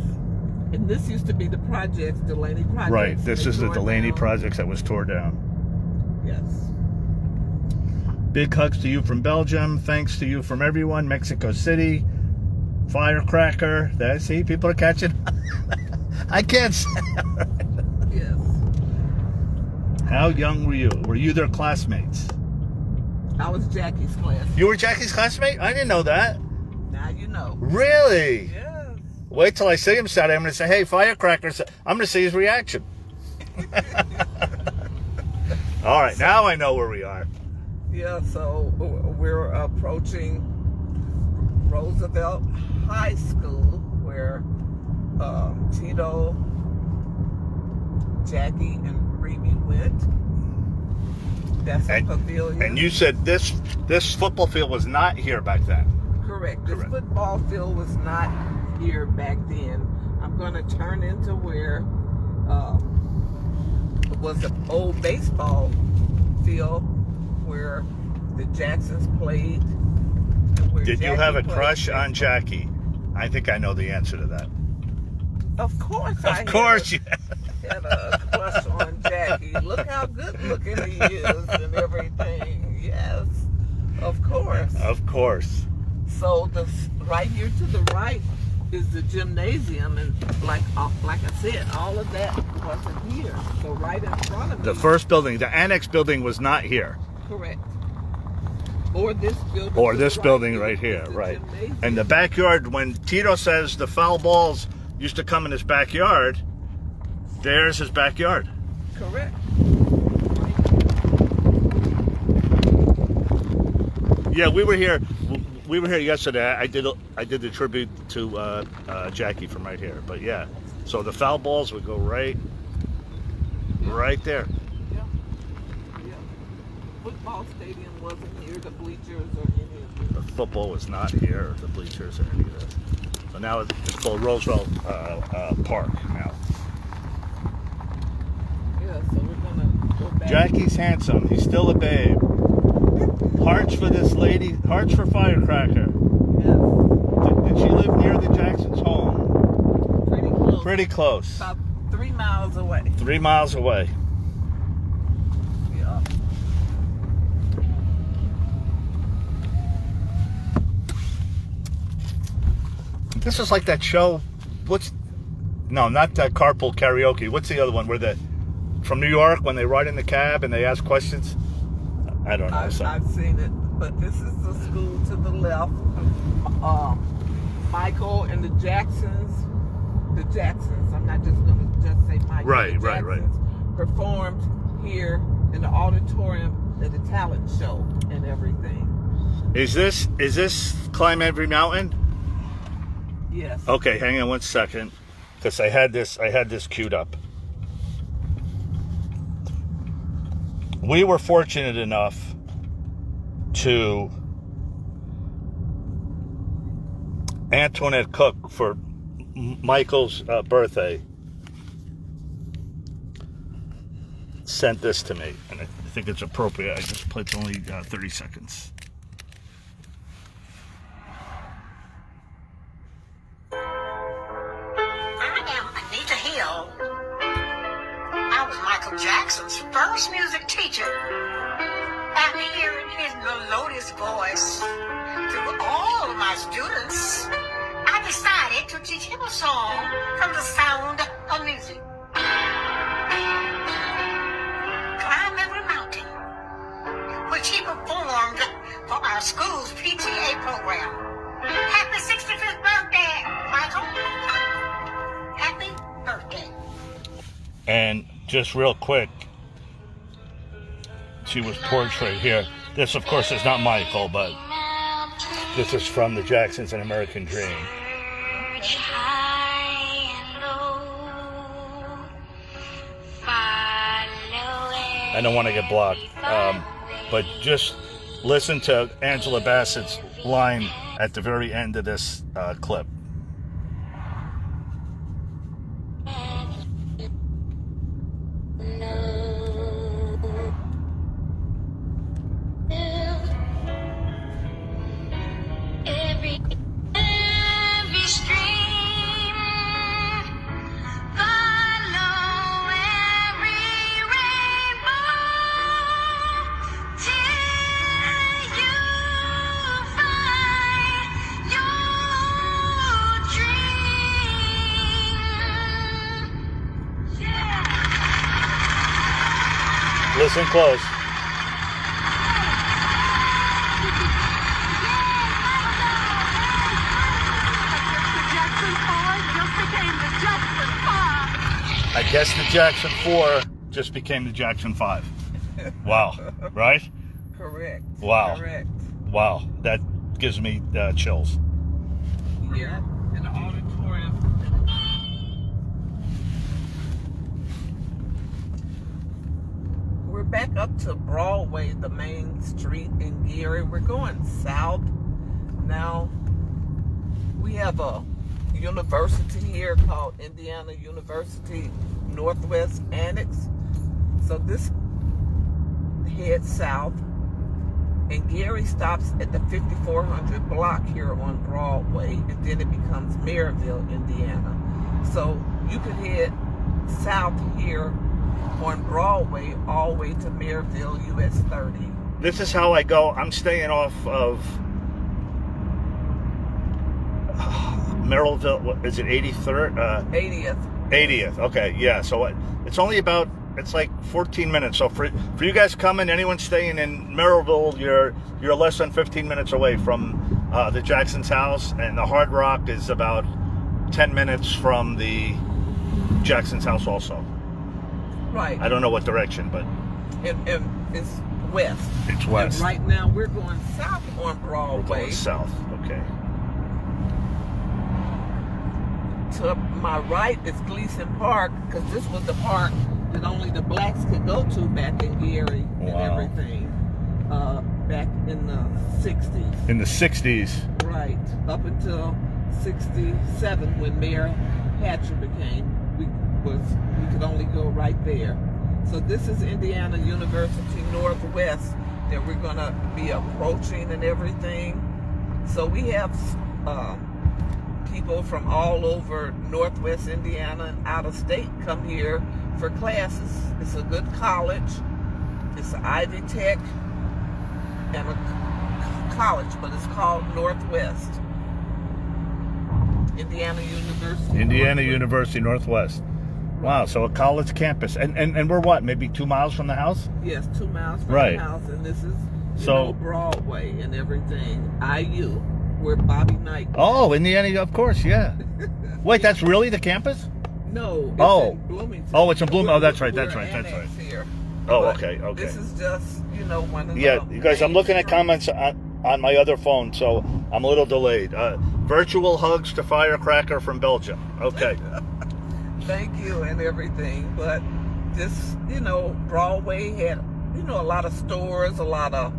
And this used to be the projects, Delaney Projects. Right. This They is the tore Delaney down. Projects that was torn down. Yes. Big hugs to you from Belgium. Thanks to you from everyone. Mexico City. Firecracker. See, people are catching. I can't say. Yes. How young were you? Were you their classmates? I was Jackie's class. You were Jackie's classmate? I didn't know that. Now you know. Really? Yes. Wait till I see him Saturday. I'm going to say, hey, Firecracker. I'm going to see his reaction. All right, now I know where we are. Yeah, so we're approaching Roosevelt High School where Tito, Jackie, and Remy went. That's a pavilion. And you said this football field was not here back then. Correct. This Correct. football field was not here back then. I'm going to turn into where it was an old baseball field where the Jacksons played. And where Did you Jackie have a played crush on baseball. Jackie? I think I know the answer to that. Of course, Of course, you. had a crush on Jackie. Look how good looking he is and everything. Yes, of course. Of course. So right here to the right is the gymnasium, and like I said, all of that wasn't here. So right in front of me. The first building, the annex building, was not here. Correct. Or this building. Or to this the building is right here, the right. gymnasium. And the backyard, when Tito says the foul balls used to come in his backyard, there's his backyard. Correct. Yeah, we were here. We were here yesterday. I did the tribute to Jackie from right here. But yeah, so the foul balls would go right there. Yeah. Yeah. Football stadium wasn't here. The bleachers or any of The this. football was not here, or the bleachers, or any of this. So now it's called Roosevelt Park now. Yeah. So we're gonna go back. Jackie's handsome. He's still a babe. Hearts for this lady. Hearts for Firecracker. Yes. Did she live near the Jackson's home? Pretty close. Pretty close. About 3 miles away. 3 miles away. Yeah. This is like that show. No, not that Carpool Karaoke. What's the other one where from New York when they ride in the cab and they ask questions? I don't know. I've seen it, but this is the school to the left. Michael and the Jacksons. The Jacksons. I'm not just going to just say Michael. Right, the right, right. Jacksons performed here in the auditorium at the talent show and everything. Is this Climb Every Mountain? Yes. Okay, hang on one second, because I had this queued up. We were fortunate enough to Antoinette Cook for Michael's birthday sent this to me, and I think it's appropriate. I just played only 30 seconds. I am Anita Hill. I was Michael Jackson's first music teacher. After hearing his melodious voice through all of my students, I decided to teach him a song from the sound of music. Climb Every Mountain, which performed for our school's PTA program. Happy 65th birthday, Michael. Happy birthday. And just real quick, she was portrayed here. This, of course, is not Michael, but this is from the Jacksons, An American Dream. I don't want to get blocked, but just listen to Angela Bassett's line at the very end of this clip. Listen close. I guess the Jackson 4 just became the Jackson 5. Wow. Right? Correct. Wow. Correct. Wow. That gives me chills. Yeah. In the auditorium. We're back up to Broadway, the main street in Gary. We're going south now. We have a university here called Indiana University Northwest Annex. So this heads south, and Gary stops at the 5400 block here on Broadway, and then it becomes Maryville, Indiana. So you could head south here on Broadway all the way to Maryville, US 30. This is how I go. I'm staying off of Merrillville. What is it? 83rd? 80th. 80th. Okay, yeah. So it's only about, it's like 14 minutes. So for you guys coming, anyone staying in Merrillville, you're less than 15 minutes away from the Jackson's house, and the Hard Rock is about 10 minutes from the Jackson's house also. Right. I don't know what direction, but And it's west. it's west. And right now we're going south on Broadway. We're going south. Okay. To my right is Gleason Park, because this was the park that only the blacks could go to back in Gary and Wow. everything. Back in the 60s. In the 60s. Right. Up until 67 when Mayor Hatcher became. We could only go right there. So this is Indiana University Northwest that we're gonna be approaching and everything. So we have people from all over Northwest Indiana and out of state come here for classes. It's a good college. It's an Ivy Tech and a college, but it's called Northwest. Indiana University. Indiana Northwest. University Northwest. Wow, so a college campus. And we're what, maybe 2 miles from the house? Yes, 2 miles from Right. the house, and this is So- Broadway and everything. IU, where Bobby Knight. Oh, Indiana, of course, yeah. Wait, that's really the campus? No, it's Oh. in Bloomington. Oh, it's in Bloomington. Oh, that's right, We're that's right, that's annexed here. Oh, But okay. This is just, one of the Yeah, you guys, I'm main looking at streets. comments on my other phone, so I'm a little delayed. Virtual hugs to Firecracker from Belgium. Okay. Thank you and everything. But this, Broadway had, a lot of stores, a lot of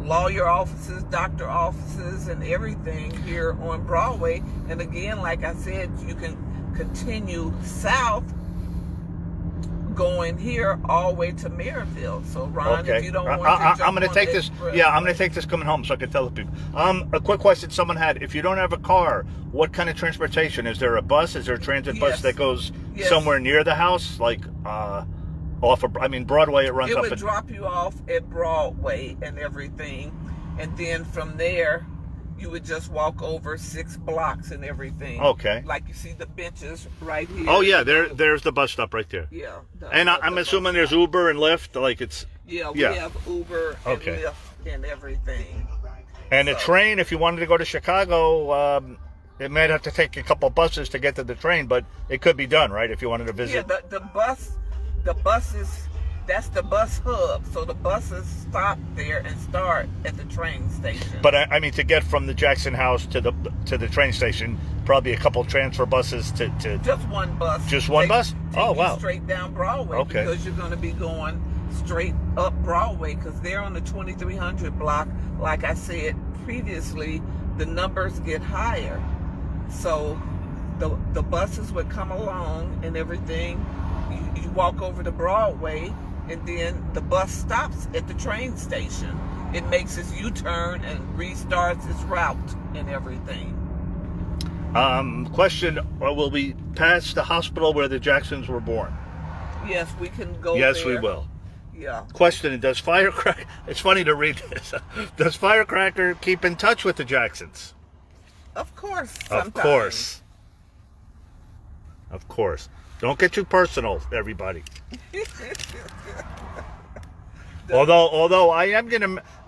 lawyer offices, doctor offices, and everything here on Broadway. And again, like I said, you can continue south going here all the way to Maryville. So Ron, Okay. if you don't want to I'm jump going to on take the this. express- Yeah, I'm going to take this coming home so I can tell the people. A quick question someone had: if you don't have a car, what kind of transportation? Is there a bus? Is there a transit bus Yes. that goes Yes. somewhere near the house, like off of? I mean, Broadway. It runs It up. would drop you off at Broadway and everything, and then from there you would just walk over 6 blocks and everything. Okay. Like you see the benches right here. Oh yeah, there's the bus stop right there. Yeah. And I'm the assuming bus there's stop. Uber and Lyft. Like it's. Yeah, we yeah. have Uber Okay. and Lyft and everything. And the train, if you wanted to go to Chicago, it might have to take a couple buses to get to the train, but it could be done, right? If you wanted to visit. Yeah, the buses, that's the bus hub. So the buses stop there and start at the train station. But I mean, to get from the Jackson House to the train station, probably a couple transfer buses to. Just one bus. Just one bus? Take Oh, you wow. straight down Broadway. Okay. Because you're going to be going straight up Broadway because they're on the 2300 block. Like I said previously, the numbers get higher. So the buses would come along and everything. You walk over to Broadway, and then the bus stops at the train station. It makes its U-turn and restarts its route and everything. Question: will we pass the hospital where the Jacksons were born? Yes, we can go Yes, there. we will. Yeah. Question: does Firecracker? It's funny to read this. Does Firecracker keep in touch with the Jacksons? Of course. Of Sometimes. course. Of course. Don't get too personal, everybody. Although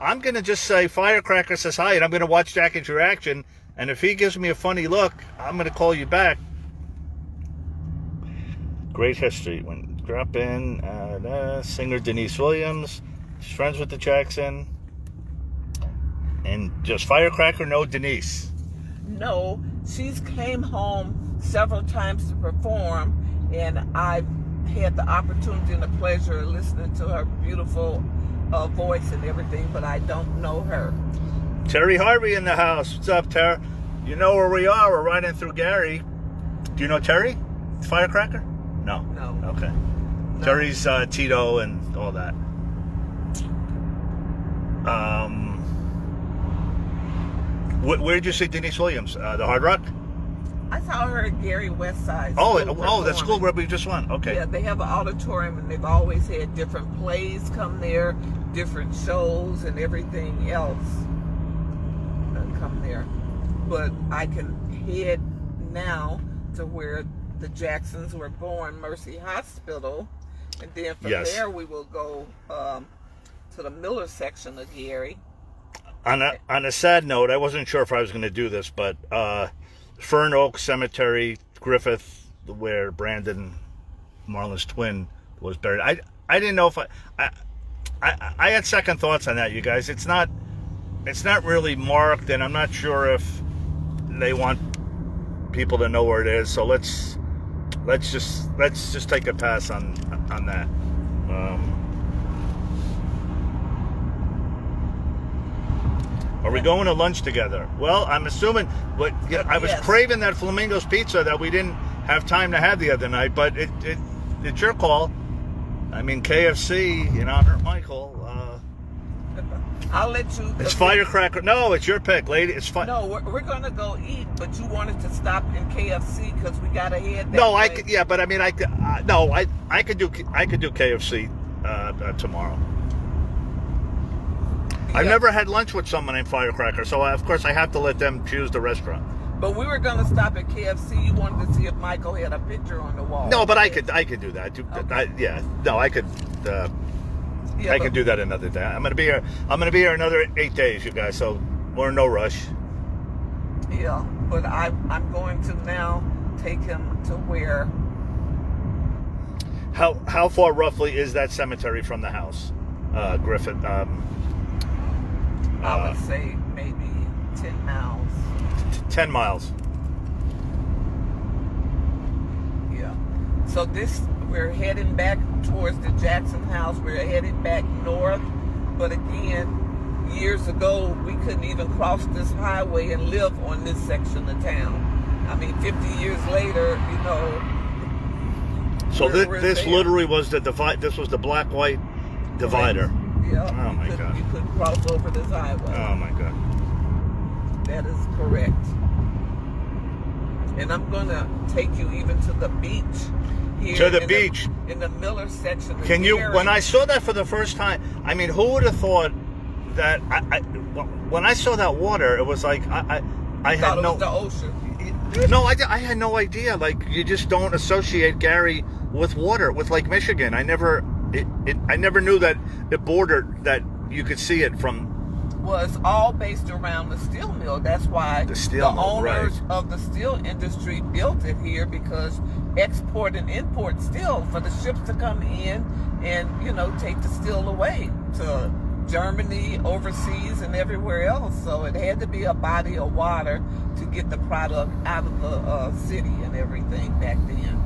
I'm gonna just say Firecracker says hi, and I'm gonna watch Jackie's reaction, and if he gives me a funny look, I'm gonna call you back. Great history. When drop in, singer Denise Williams, she's friends with the Jackson, and just Firecracker, no Denise. No, she's came home several times to perform, and I've had the opportunity and the pleasure of listening to her beautiful voice and everything, but I don't know her. Terry Harvey in the house. What's up, Terry? You know where we are. We're riding through Gary. Do you know Terry? Firecracker? No. No. Okay. Terry's Tito and all that. Where did you see Denise Williams? The Hard Rock? I saw her at Gary Westside. Oh, School that school performing. where we just went. Okay. Yeah, they have an auditorium, and they've always had different plays come there, different shows, and everything else come there. But I can head now to where the Jacksons were born, Mercy Hospital, and then from Yes. there we will go to the Miller section of Gary. On a sad note, I wasn't sure if I was going to do this, but Fern Oak Cemetery, Griffith, where Brandon Marlon's twin was buried. I didn't know if I had second thoughts on that, you guys. It's not really marked, and I'm not sure if they want people to know where it is. So let's just take a pass on that. Are we going to lunch together? Well, I'm assuming. But I was Yes. craving that Flamingo's pizza that we didn't have time to have the other night. But it's your call. I mean, KFC in honor of Michael. I'll let you. It's Firecracker. No, it's your pick, lady. It's fine. No, we're gonna go eat, but you wanted to stop in KFC because we gotta head. That No, way. I could. Yeah, but I mean, I could. No, I could do KFC tomorrow. I've Yeah. never had lunch with someone named Firecracker, so of course I have to let them choose the restaurant. But we were gonna stop at KFC. You wanted to see if Michael had a picture on the wall. No, but I could do that. I could. Yeah, I but- can do that another day. I'm gonna be here another 8 days, you guys. So we're in no rush. Yeah, but I'm going to now take him to where. How far roughly is that cemetery from the house, Griffith? I would say maybe 10 miles. 10 miles. Yeah. So we're heading back towards the Jackson house. We're heading back north. But again, years ago, we couldn't even cross this highway and live on this section of town. I mean, 50 years later, So we're this there. literally was the divide. This was the black-white divider. Yeah. Oh, my God. You couldn't cross over this highway. Oh my God. That is correct. And I'm going to take you even to the beach. Here To the in beach. in the Miller section. of Can you? Gary. When I saw that for the first time, I mean, who would have thought that? When I saw that water, it was like I thought had it no. was the ocean. No, I had no idea. Like, you just don't associate Gary with water, with Lake Michigan. I never knew that it bordered, that you could see it from was all based around the steel mill. That's why The steel mill, owners right. of the steel industry built it here, because export and import steel for the ships to come in and, you know, take the steel away to Germany, overseas, and everywhere else. So it had to be a body of water to get the product out of the city and everything back then.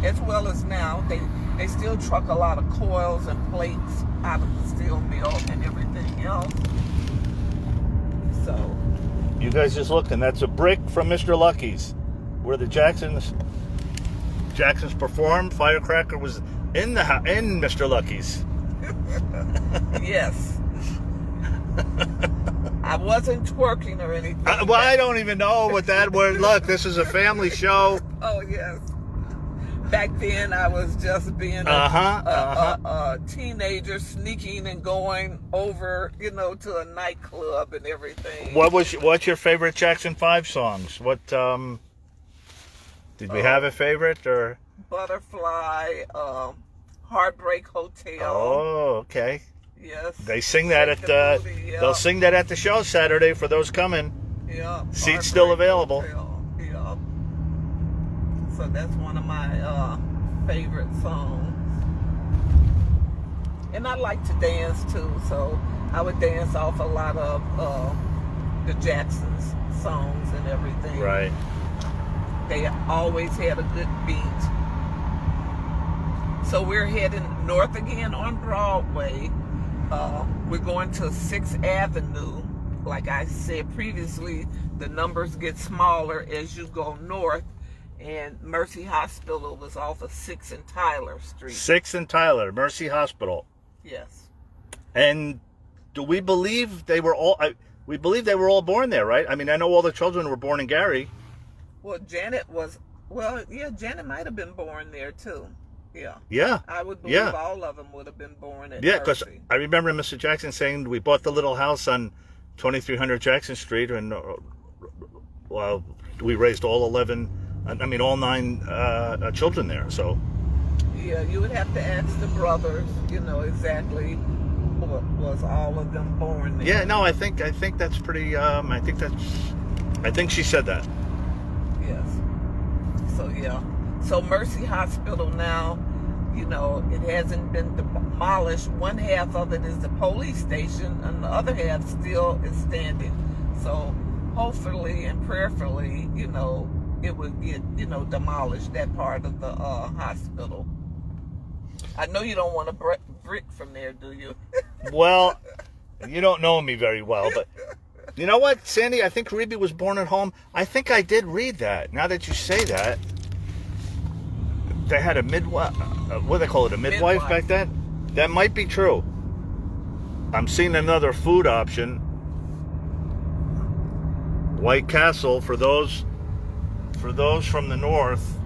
As well as now, they still truck a lot of coils and plates out of the steel mill and everything else. So, You guys just look, and that's a brick from Mr. Lucky's, where the Jacksons performed. Firecracker was in Mr. Lucky's. yes. I wasn't twerking or anything. Well, I don't even know what that word. Look, this is a family show. Oh, yes. Back then, I was just being a teenager, sneaking and going over, you know, to a nightclub and everything. What's your favorite Jackson 5 songs? What did we have a favorite or? Butterfly, Heartbreak Hotel. Oh, okay. Yes. They sing that Shake at the booty, yeah. they'll sing that at the show Saturday for those coming. Yeah. Seats still available. Hotel. Yeah. So that's one of my favorite songs. And I like to dance too, so I would dance off a lot of the Jacksons songs and everything. Right. They always had a good beat. So we're heading north again on Broadway. We're going to 6th Avenue. Like I said previously, the numbers get smaller as you go north. And Mercy Hospital was off of 6th and Tyler Street. 6th and Tyler, Mercy Hospital. Yes. And do we believe they were all? We believe they were all born there, right? I mean, I know all the children were born in Gary. Well, Janet was. Well, yeah, Janet might have been born there too. Yeah. Yeah. I would believe Yeah. all of them would have been born at Yeah, because Mercy. I remember Mr. Jackson saying we bought the little house on 2300 Jackson Street, and well, we raised all 9 children there. So Yeah, you would have to ask the brothers, you know, exactly what was all of them born there. yeah, no, I think that's pretty. I think she said that. Yes. So yeah. So Mercy Hospital now, you know, it hasn't been demolished. One half of it is the police station, and the other half still is standing. So hopefully and prayerfully, you know, it would get, you know, demolished, that part of the hospital. I know you don't want a brick from there, do you? Well, you don't know me very well, but you know what, Sandy? I think Reby was born at home. I think I did read that. Now that you say that, they had a midwife. What do they call it? A midwife back then? That might be true. I'm seeing another food option. White Castle for those from the north.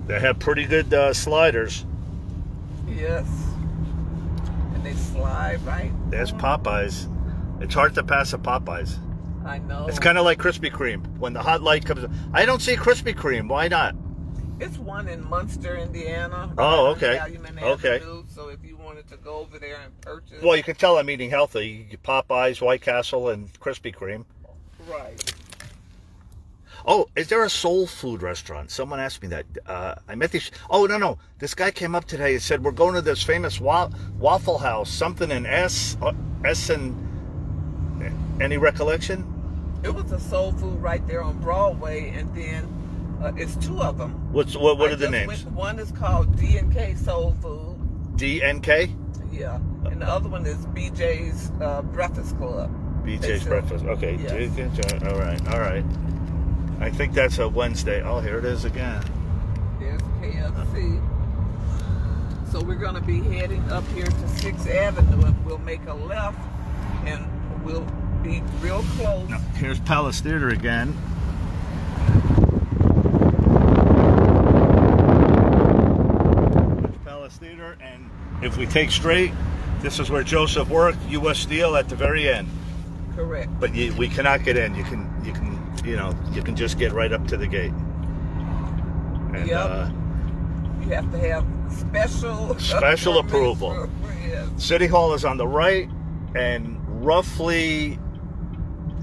They have pretty good sliders. Yes. And they slide right. There's Popeyes. It's hard to pass a Popeyes. I know. It's kind of like Krispy Kreme. When the hot light comes, I don't see Krispy Kreme. Why not? It's one in Munster, Indiana. Oh, right on okay. Calumet Okay. Avenue. So if you wanted to go over there and purchase. Well, you can tell I'm eating healthy. Popeyes, White Castle, and Krispy Kreme. Right. Oh, is there a soul food restaurant? Someone asked me that. I met these. Oh, no. This guy came up today and said, we're going to this famous Waffle House, something in S and any recollection? It was a soul food right there on Broadway, and then it's two of them. What are the names? One is called D&K Soul Food. DNK? Yeah. And the other one is BJ's Breakfast Club. BJ's Breakfast. Okay. Yes. All right. I think that's a Wednesday. Oh, here it is again. There's KFC. So we're going to be heading up here to 6th Avenue, and we'll make a left, and we'll be real close. No, here's Palace Theater again. There's Palace Theater, and if we take straight, this is where Joseph worked. U.S. Steel at the very end. Correct. But we cannot get in. You can just get right up to the gate. And Yep. You have to have special approval. Yes. City Hall is on the right, and roughly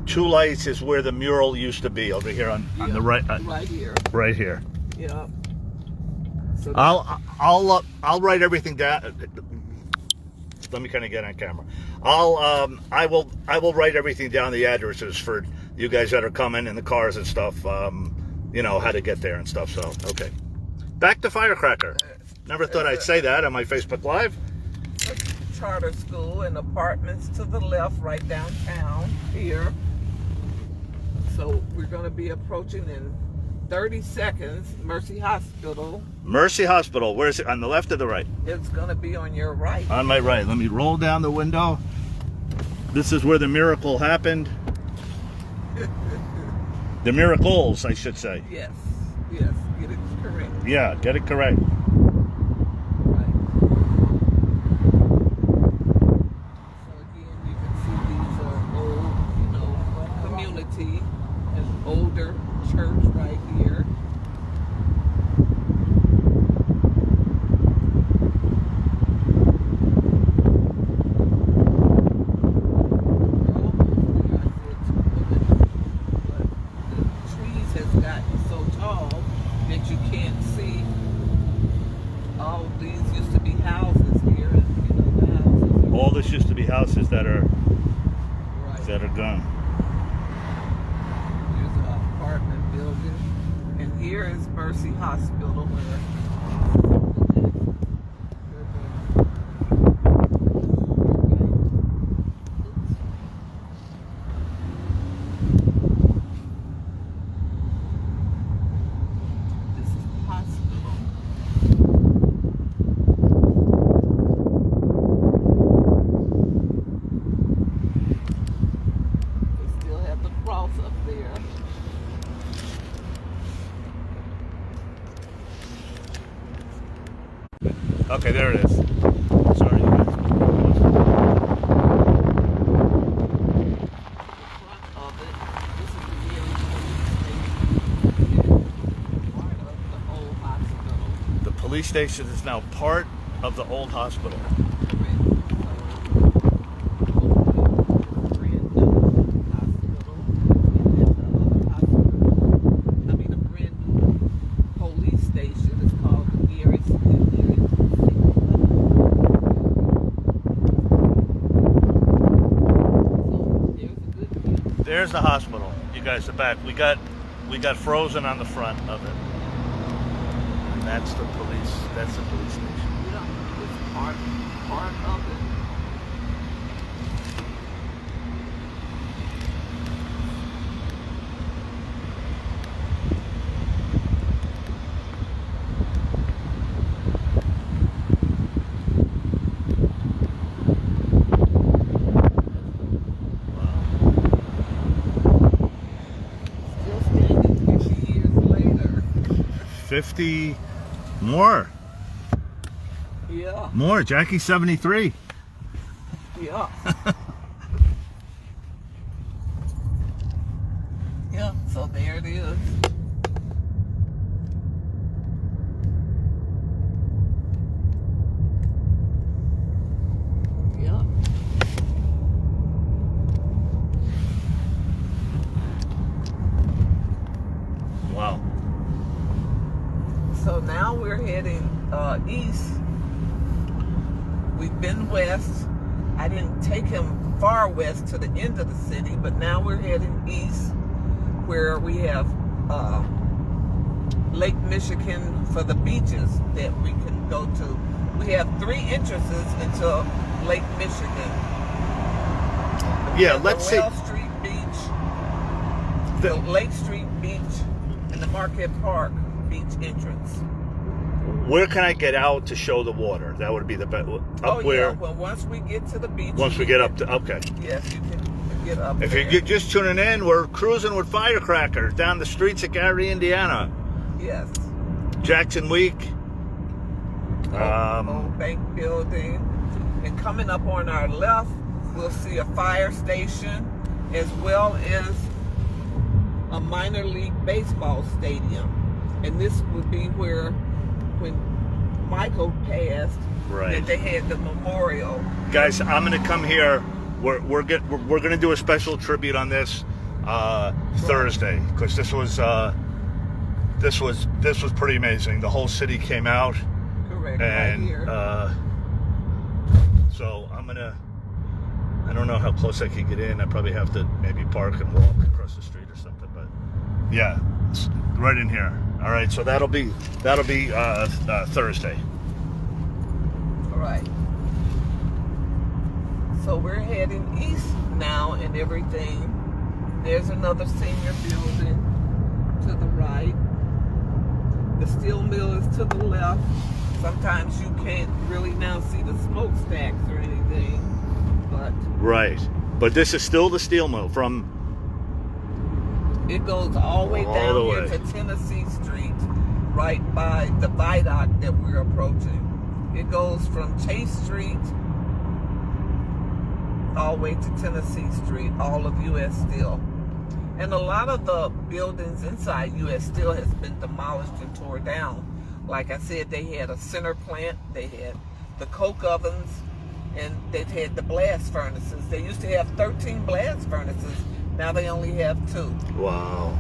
2 lights is where the mural used to be, over here on the right. Right here. Right here. Yeah. So I'll write everything down. Let me kind of get on camera. I will write everything down, the addresses for you guys that are coming and the cars and stuff. You know how to get there and stuff. So okay, back to Firecracker. Never thought I'd say that on my Facebook Live. charter school and apartments to the left right downtown here. So we're going to be approaching in 30 seconds Mercy Hospital. Mercy Hospital. Where is it? On the left or the right? It's going to be on your right. On my right. Let me roll down the window. This is where the miracle happened. The miracles, I should say. Yes. Yes. Get it correct. Yeah, get it correct. Right. So again, you can see these are old, community, an older church right here. Houses that are right. that are gone. Here's an apartment building, and here is Mercy Hospital where this is the hospital. Okay, there it is. Sorry. The police station is now part of the old hospital. There's the hospital. You guys are back. We got frozen on the front of it. And that's the police. That's the police station. Yeah, it's part of it. Still standing 50 years later. 50 more. Yeah. More. Jackie's 73. Yeah. Yeah, so there it is. Yeah. Wow. So now we're heading east. We've been west. I didn't take him far west to the end of the city, but now we're heading east where we have Lake Michigan for the beaches that we can go to. We have 3 entrances into Lake Michigan. Yeah, let's see. The Wells Street Beach, the Lake Street Beach, and the Marquette Park Beach entrance. Where can I get out to show the water? That would be the best. Up where? Yeah. Well, once we get to the beach. Once we get up to, okay. Yes, you can get up If there. you're just tuning in, we're cruising with Firecracker down the streets of Gary, Indiana. Yes. Jackson Week. Old bank building. And coming up on our left, we'll see a fire station as well as a minor league baseball stadium. And this would be where, when Michael passed, Right. that they had the memorial. Guys, I'm gonna come here. We're gonna do a special tribute on this Thursday, because this was pretty amazing. The whole city came out, Correct. and right here. so I don't know how close I can get in. I probably have to maybe park and walk across the street or something. But yeah, it's right in here. All right, so that'll be Thursday. All right. So we're heading east now and everything. There's another senior building to the right. The steel mill is to the left. Sometimes you can't really now see the smokestacks or anything, but Right, but this is still the steel mill from. it goes all the way All down the here way. to Tennessee Street, right by the viaduct that we're approaching. It goes from Chase Street all the way to Tennessee Street, all of U.S. Steel. And a lot of the buildings inside U.S. Steel has been demolished and tore down. Like I said, they had a center plant, they had the coke ovens, and they had the blast furnaces. They used to have 13 blast furnaces. Now they only have 2. Wow.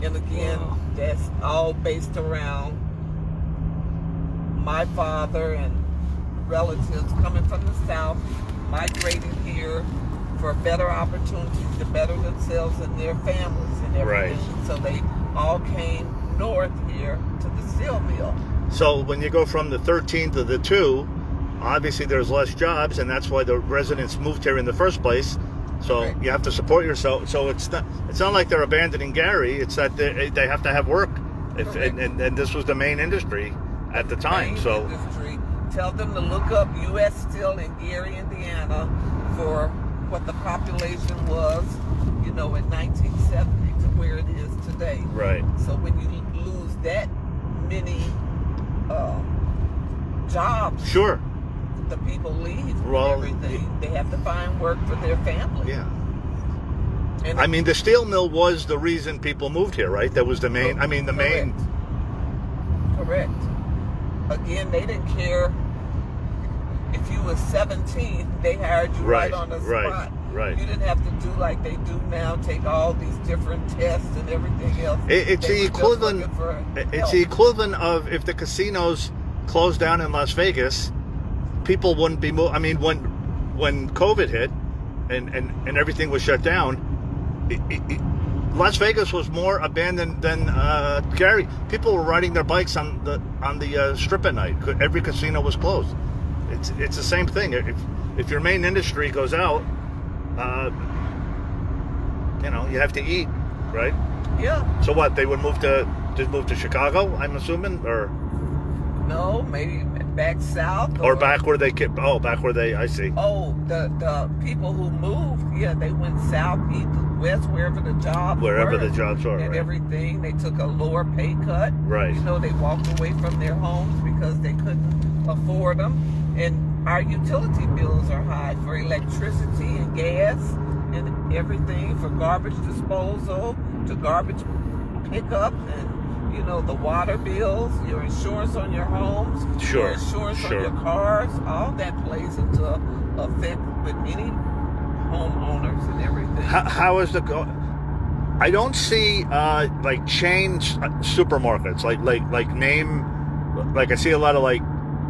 And again, Wow. that's all based around my father and relatives coming from the South, migrating here for better opportunities to better themselves and their families and everything. Right. So they all came north here to the steel mill. So when you go from the 13 to the 2, obviously there's less jobs, and that's why the residents moved here in the first place. So Correct. you have to support yourself. So it's not like they're abandoning Gary. It's that they have to have work, Correct. and this was the main industry at the time. Main So industry. Tell them to look up U.S. Steel in Gary, Indiana, for what the population was, in 1970 to where it is today. right, So when you lose that many jobs, sure, the people leave Well, and everything. They have to find work for their family. yeah. And I mean, the steel mill was the reason people moved here, right? That was the main. I mean, the main. Correct. Again, they didn't care if you was 17. They hired you right on the Right, spot. right. You didn't have to do like they do now, take all these different tests and everything else. It's They the were just equivalent. looking for It's help. the equivalent of if the casinos closed down in Las Vegas, people wouldn't be moving. I mean, when COVID hit and everything was shut down, Las Vegas was more abandoned than Gary. People were riding their bikes on the strip at night. Every casino was closed. It's the same thing. If your main industry goes out, you have to eat, right? Yeah. So what? They would move to Chicago, I'm assuming, or No, maybe back south. or back where they I see. Oh, the people who moved, yeah, they went south, east, west, wherever the jobs Wherever were, the jobs were, and right. everything. They took a lower pay cut. Right. They walked away from their homes because they couldn't afford them. And our utility bills are high for electricity and gas and everything, for garbage disposal to garbage pickup, and the water bills, your insurance on your homes, Sure, your insurance sure. on your cars, all that plays into effect with many homeowners and everything. How is the go? I don't see like chain supermarkets like name, like I see a lot of like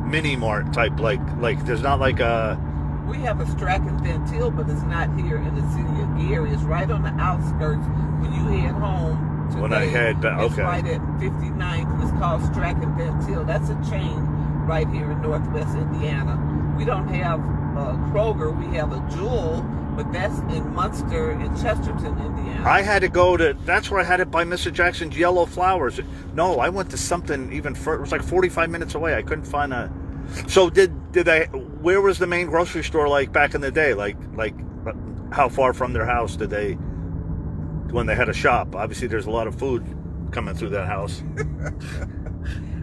mini mart type, like there's not like a. We have a Strachan Van Til, but it's not here in the city of Gary. It's right on the outskirts when you head home. Today, When I head back, it's okay. right at 59th. It's called Strachan Van Til. That's a chain right here in Northwest Indiana. We don't have Kroger. We have a Jewel, but that's in Munster and Chesterton, Indiana. I had to go to. That's where I had to buy Mr. Jackson's yellow flowers. No, I went to something even further. It was like 45 minutes away. I couldn't find a. So did they? Where was the main grocery store like back in the day? Like how far from their house did they? When they had a shop, obviously there's a lot of food coming through that house.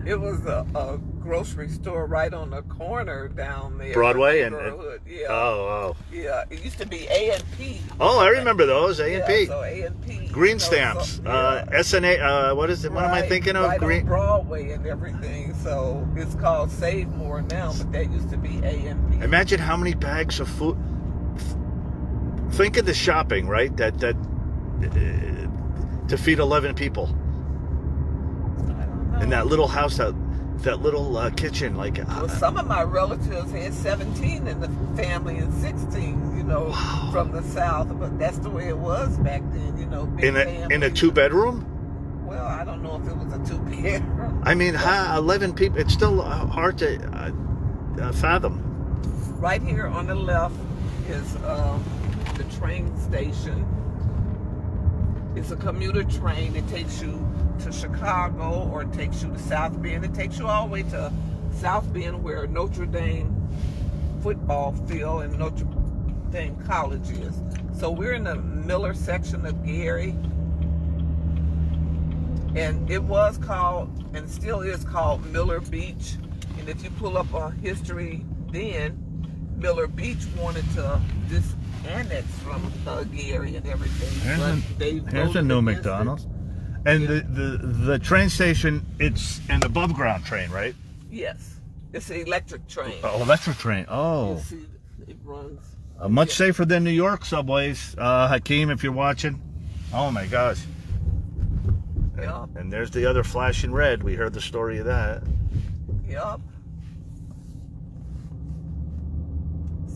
It was a grocery store right on the corner down there. Broadway in and- the neighborhood. Yeah. Oh, Yeah, it used to be A&P. oh, I remember those A&P. So A&P. Green stamps. SNA. What is it? What am I thinking of? Right Green. on Broadway and everything. So it's called Save More now, but that used to be A&P. Imagine how many bags of food. Think of the shopping, right? That to feed 11 people I don't know. in that little house, that little kitchen. Like, Well, some of my relatives had 17 in the family and 16, from the South. But that's the way it was back then, big in a families. 2-bedroom. Well, I don't know if it was a 2-bedroom. I mean, 11 people. It's still hard to fathom. Right here on the left is the train station. It's a commuter train. It takes you to Chicago or it takes you to South Bend. It takes you all the way to South Bend where Notre Dame football field and Notre Dame College is. So we're in the Miller section of Gary. And it was called, and still is called, Miller Beach. And if you pull up a history then, Miller Beach wanted to annex from Gary and everything. But they Here's voted a new against it. McDonald's. And the train station, it's an above ground train, right? Yes. It's an electric train. Oh, electric train. You Oh, see, it runs. much safer than New York subways. Hakeem, if you're watching. Oh my gosh. Yup. And there's the other flashing red. We heard the story of that. Yup.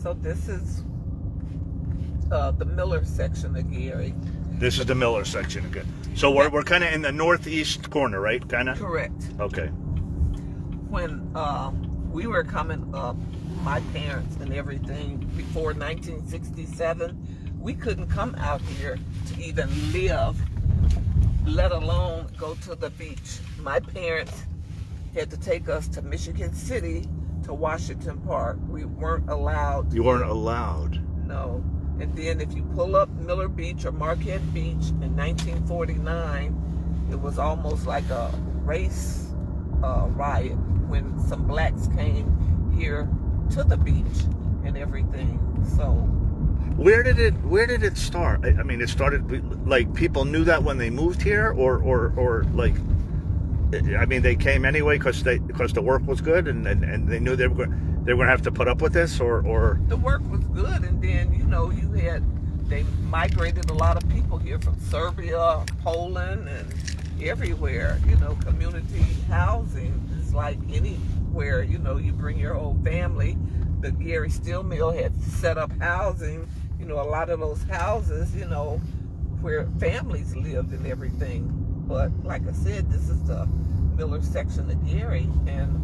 So this is the Miller section of Gary. This is the Miller section again. So we're kind of in the northeast corner, right? Kind of. Correct. Okay. When we were coming up, my parents and everything, before 1967, we couldn't come out here to even live, let alone go to the beach. My parents had to take us to Michigan City to Washington Park. We weren't allowed. You weren't allowed. No. And then if you pull up Miller Beach or Marquette Beach in 1949, it was almost like a race riot when some blacks came here to the beach and everything. So Where did it start? I mean, it started like people knew that when they moved here, or like, I mean, they came anyway because the work was good and they knew they were going to have to put up with this, or the work was good, and then they migrated a lot of people here from Serbia, Poland, and everywhere. Community housing is like anywhere. You bring your whole family. The Gary Steel Mill had set up housing. A lot of those houses, where families lived and everything. But like I said, this is the Miller section of Gary, and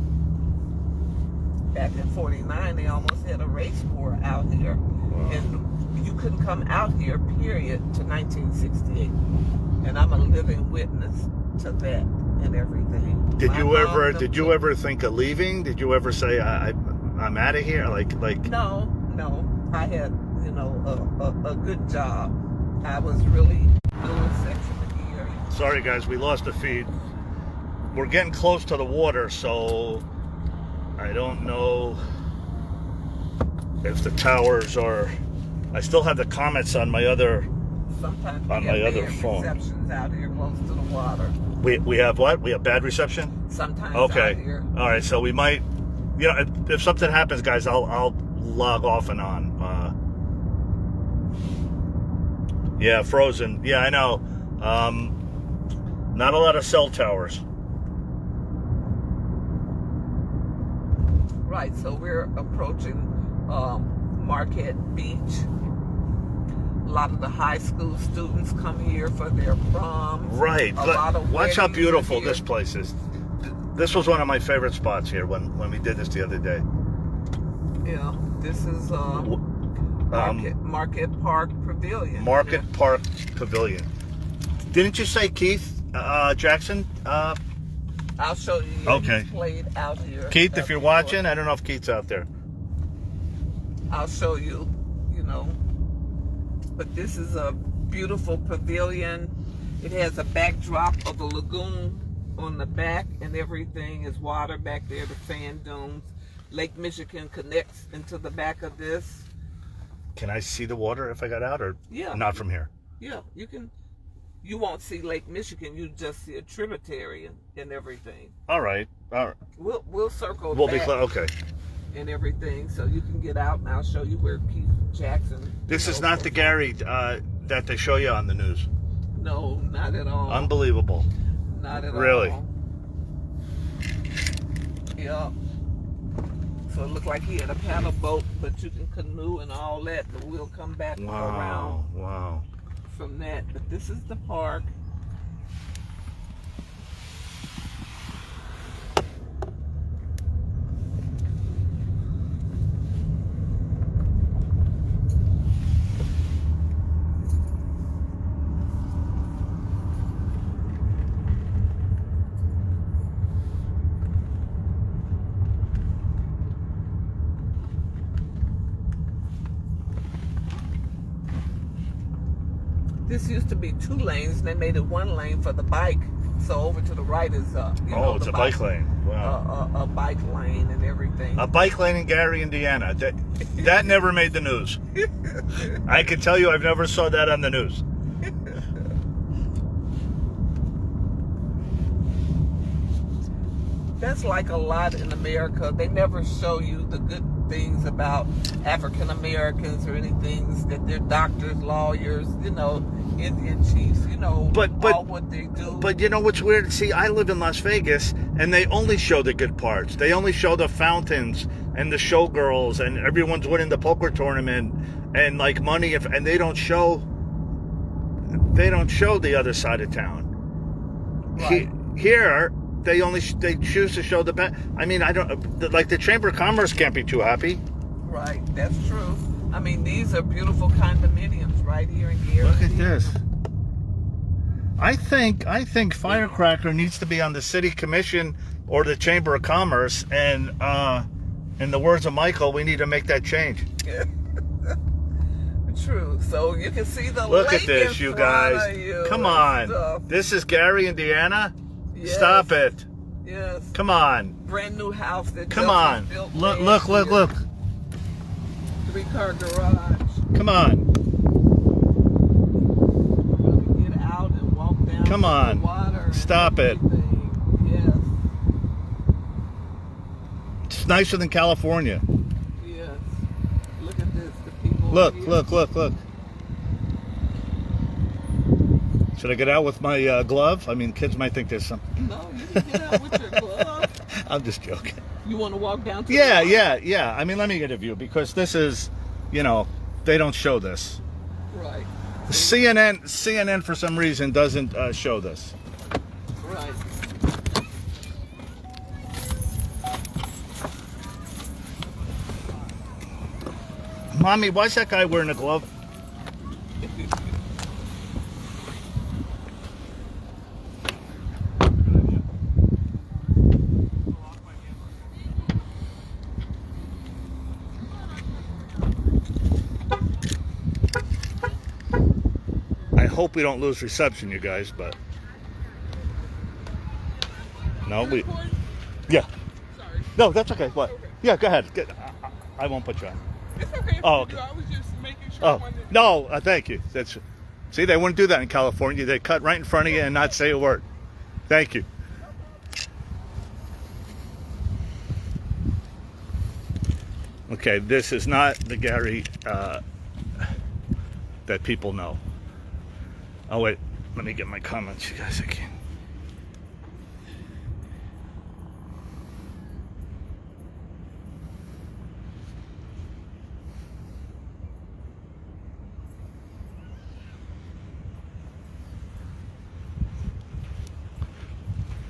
back in 49, they almost had a race war out here. Wow. And you couldn't come out here, period, to 1968. And I'm a living witness to that and everything. Did My you mom, ever think of leaving? Did you ever say I'm out of here? Like No. I had, a good job. I was really Miller section of Gary. Sorry guys, we lost the feed. We're getting close to the water, so I don't know if the towers are. I still have the comments on my other. Sometimes On we my have other bad phone. receptions out here close to the water. We have what? We have bad reception. Sometimes Okay. out here. All right. So we might. If something happens, guys, I'll log off and on. Yeah, frozen. Yeah, I know. Not a lot of cell towers. Right, so we're approaching Marquette Beach. A lot of the high school students come here for their proms. Right. A lot of Watch how weddings beautiful are here. this place is. This was one of my favorite spots here when we did this the other day. Yeah, this is Marquette Park Pavilion. Market Park Pavilion. Didn't you say Keith Jackson? I'll show you. Okay. He's played out here. Keith, if you're watching, I don't know if Keith's out there. I'll show you, But this is a beautiful pavilion. It has a backdrop of a lagoon on the back and everything is water back there, the sand dunes. Lake Michigan connects into the back of this. Can I see the water if I got out, or Yeah. not from here? Yeah, you can. You won't see Lake Michigan. You just see a tributary and everything. All right. We'll circle We'll be back clear. Okay. and everything, so you can get out, and I'll show you where Keith Jackson. This is not the Gary that they show you on the news. No, not at all. Unbelievable. Not at all. Really? Yeah. So it looked like he had a paddle boat, but you can canoe and all that, but we'll come back around Wow. from that. But this is the park. This used to be 2 lanes, and they made it 1 lane for the bike. So over to the right is It's a bike lane. Wow. A bike lane and everything. A bike lane in Gary, Indiana. That never made the news. I can tell you, I've never saw that on the news. That's like a lot in America. They never show you the good things about African Americans or anything, that they're doctors, lawyers, Indian chiefs, But all what they do. But you know what's weird? See, I live in Las Vegas, and they only show the good parts. They only show the fountains and the showgirls, and everyone's winning the poker tournament, and like money. And they don't show the other side of town. Right. Here, they choose to show the best. I mean, I don't like the Chamber of Commerce can't be too happy. Right, that's true. I mean, these are beautiful condominiums right here in Gary. Look at this. I think Firecracker needs to be on the city commission or the Chamber of Commerce, and in the words of Michael, we need to make that change. True. So you can see the Look lake at this, in you front guys. of you Come and on. stuff. This is Gary, Indiana. Yes. Stop it. Yes. Come on. Brand new house that Come just on. was built Look, last look, look, year. look. 3-car garage. Come on. We're gonna get out and walk down Come to on. the water. And Stop it. everything. Yes. It's nicer than California. Yes. Look at this. The people. Look, here. look, look, look. Should I get out with my glove? I mean, kids might think there's some. No, you can get out with your glove. I'm just joking. You want to walk down to Yeah, the yeah. I mean, let me get a view, because this is, they don't show this. Right. CNN for some reason doesn't show this. Right. Mommy, why's that guy wearing a glove? I hope we don't lose reception, you guys, but no, yeah. Sorry. No, that's okay. What? Okay. Yeah, go ahead. I won't put you on. It's okay. Oh, I okay. was just making sure. I Oh, wanted- no, thank you. See, they wouldn't do that in California. They cut right in front of you and not say a word. Thank you. Okay, this is not the Gary that people know. Oh, wait. Let me get my comments, you guys, again.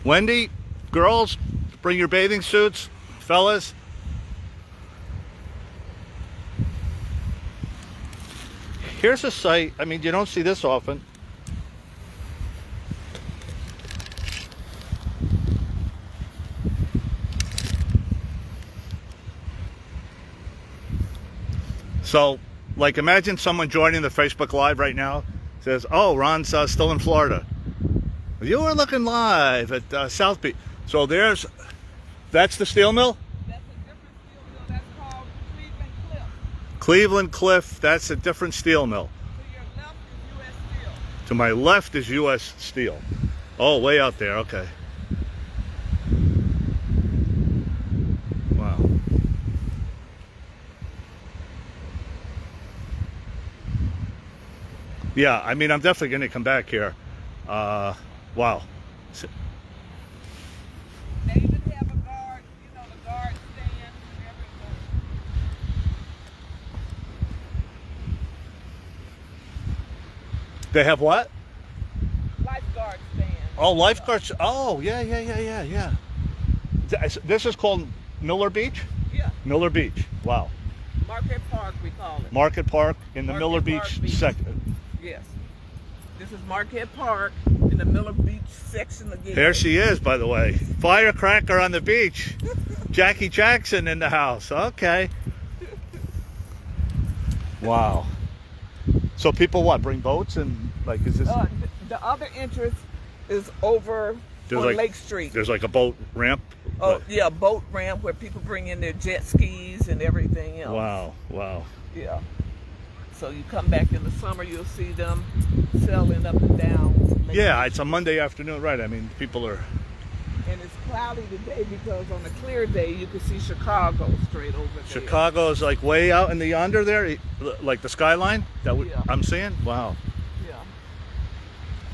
Wendy, girls, bring your bathing suits. Fellas. Here's a site, I mean, you don't see this often. So, like, imagine someone joining the Facebook Live right now, says, oh, Ron's still in Florida. You are looking live at South Beach. So that's the steel mill? That's a different steel mill. That's called Cleveland Cliff. Cleveland Cliff, that's a different steel mill. To your left is U.S. Steel. To my left is U.S. Steel. Oh, way out there, okay. Wow. Yeah, I mean, I'm definitely going to come back here. Wow. They even have a guard, you know, the guard stand and everything. They have what? Lifeguard stand. Oh, lifeguards. Oh, yeah. This is called Miller Beach? Yeah, Miller Beach. Wow. Market Park we call it. Market Park in the Market Miller Park Beach Beach. section. Yes. This is Marquette Park in the Miller Beach section again. There she is, by the way. Firecracker on the beach. Jackie Jackson in the house. Okay. Wow. So people what? Bring boats and like is this? The other entrance is over There's on like- Lake Street. There's like a boat ramp. Oh yeah, boat ramp where people bring in their jet skis and everything else. Wow. Yeah. So you come back in the summer, you'll see them sailing up and down. Lake Yeah, Street. it's a Monday afternoon, right? I mean, people are. And it's cloudy today because on a clear day you can see Chicago straight over there. Chicago's like way out in the yonder there, like the skyline that Yeah. I'm seeing. Wow. Yeah.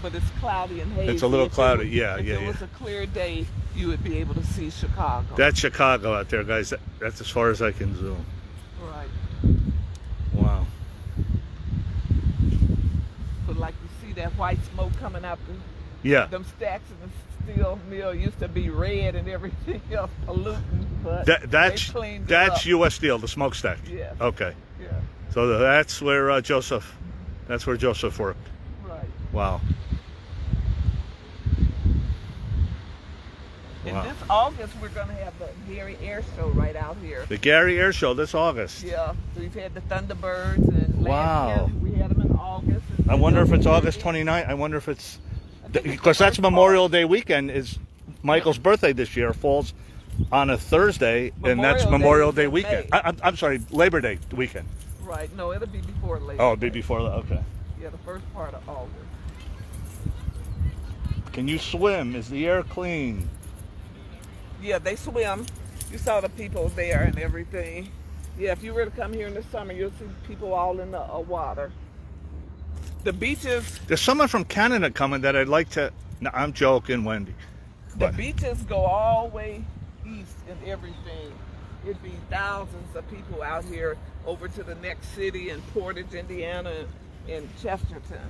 But it's cloudy and hazy. It's a little If it cloudy, was- yeah. If it was a clear day, you would be able to see Chicago. That's Chicago out there, guys. That's as far as I can zoom. right. Wow. But like you see that white smoke coming out Yeah. them stacks in the steel mill used to be red and everything else polluting, but That's they cleaned it that's up. U.S. Steel, the smokestack. Yes. Okay. Yeah. So that's where Joseph worked. Right. Wow. And Wow. this August we're gonna have the Gary Air Show right out here. The Gary Air Show this August. Yeah. We've had the Thunderbirds and Wow. last year we had them in August. I wonder if it's August 29th. I wonder if it's because that's Memorial Day weekend is Michael's birthday this year falls on a Thursday, and that's Memorial Memorial Day Day is in weekend. May. I'm sorry, Labor Day weekend. Right. No, it'll be before Labor Oh, it'd be Day. before that. Okay. Yeah, the first part of August. Can you swim? Is the air clean? Yeah, they swim. You saw the people there and everything. Yeah, if you were to come here in the summer, you'll see people all in the water. The beaches, There's someone from Canada coming that I'd like to. No, I'm joking, Wendy. the But beaches go all the way east and everything. It'd be thousands of people out here over to the next city in Portage, Indiana, and Chesterton.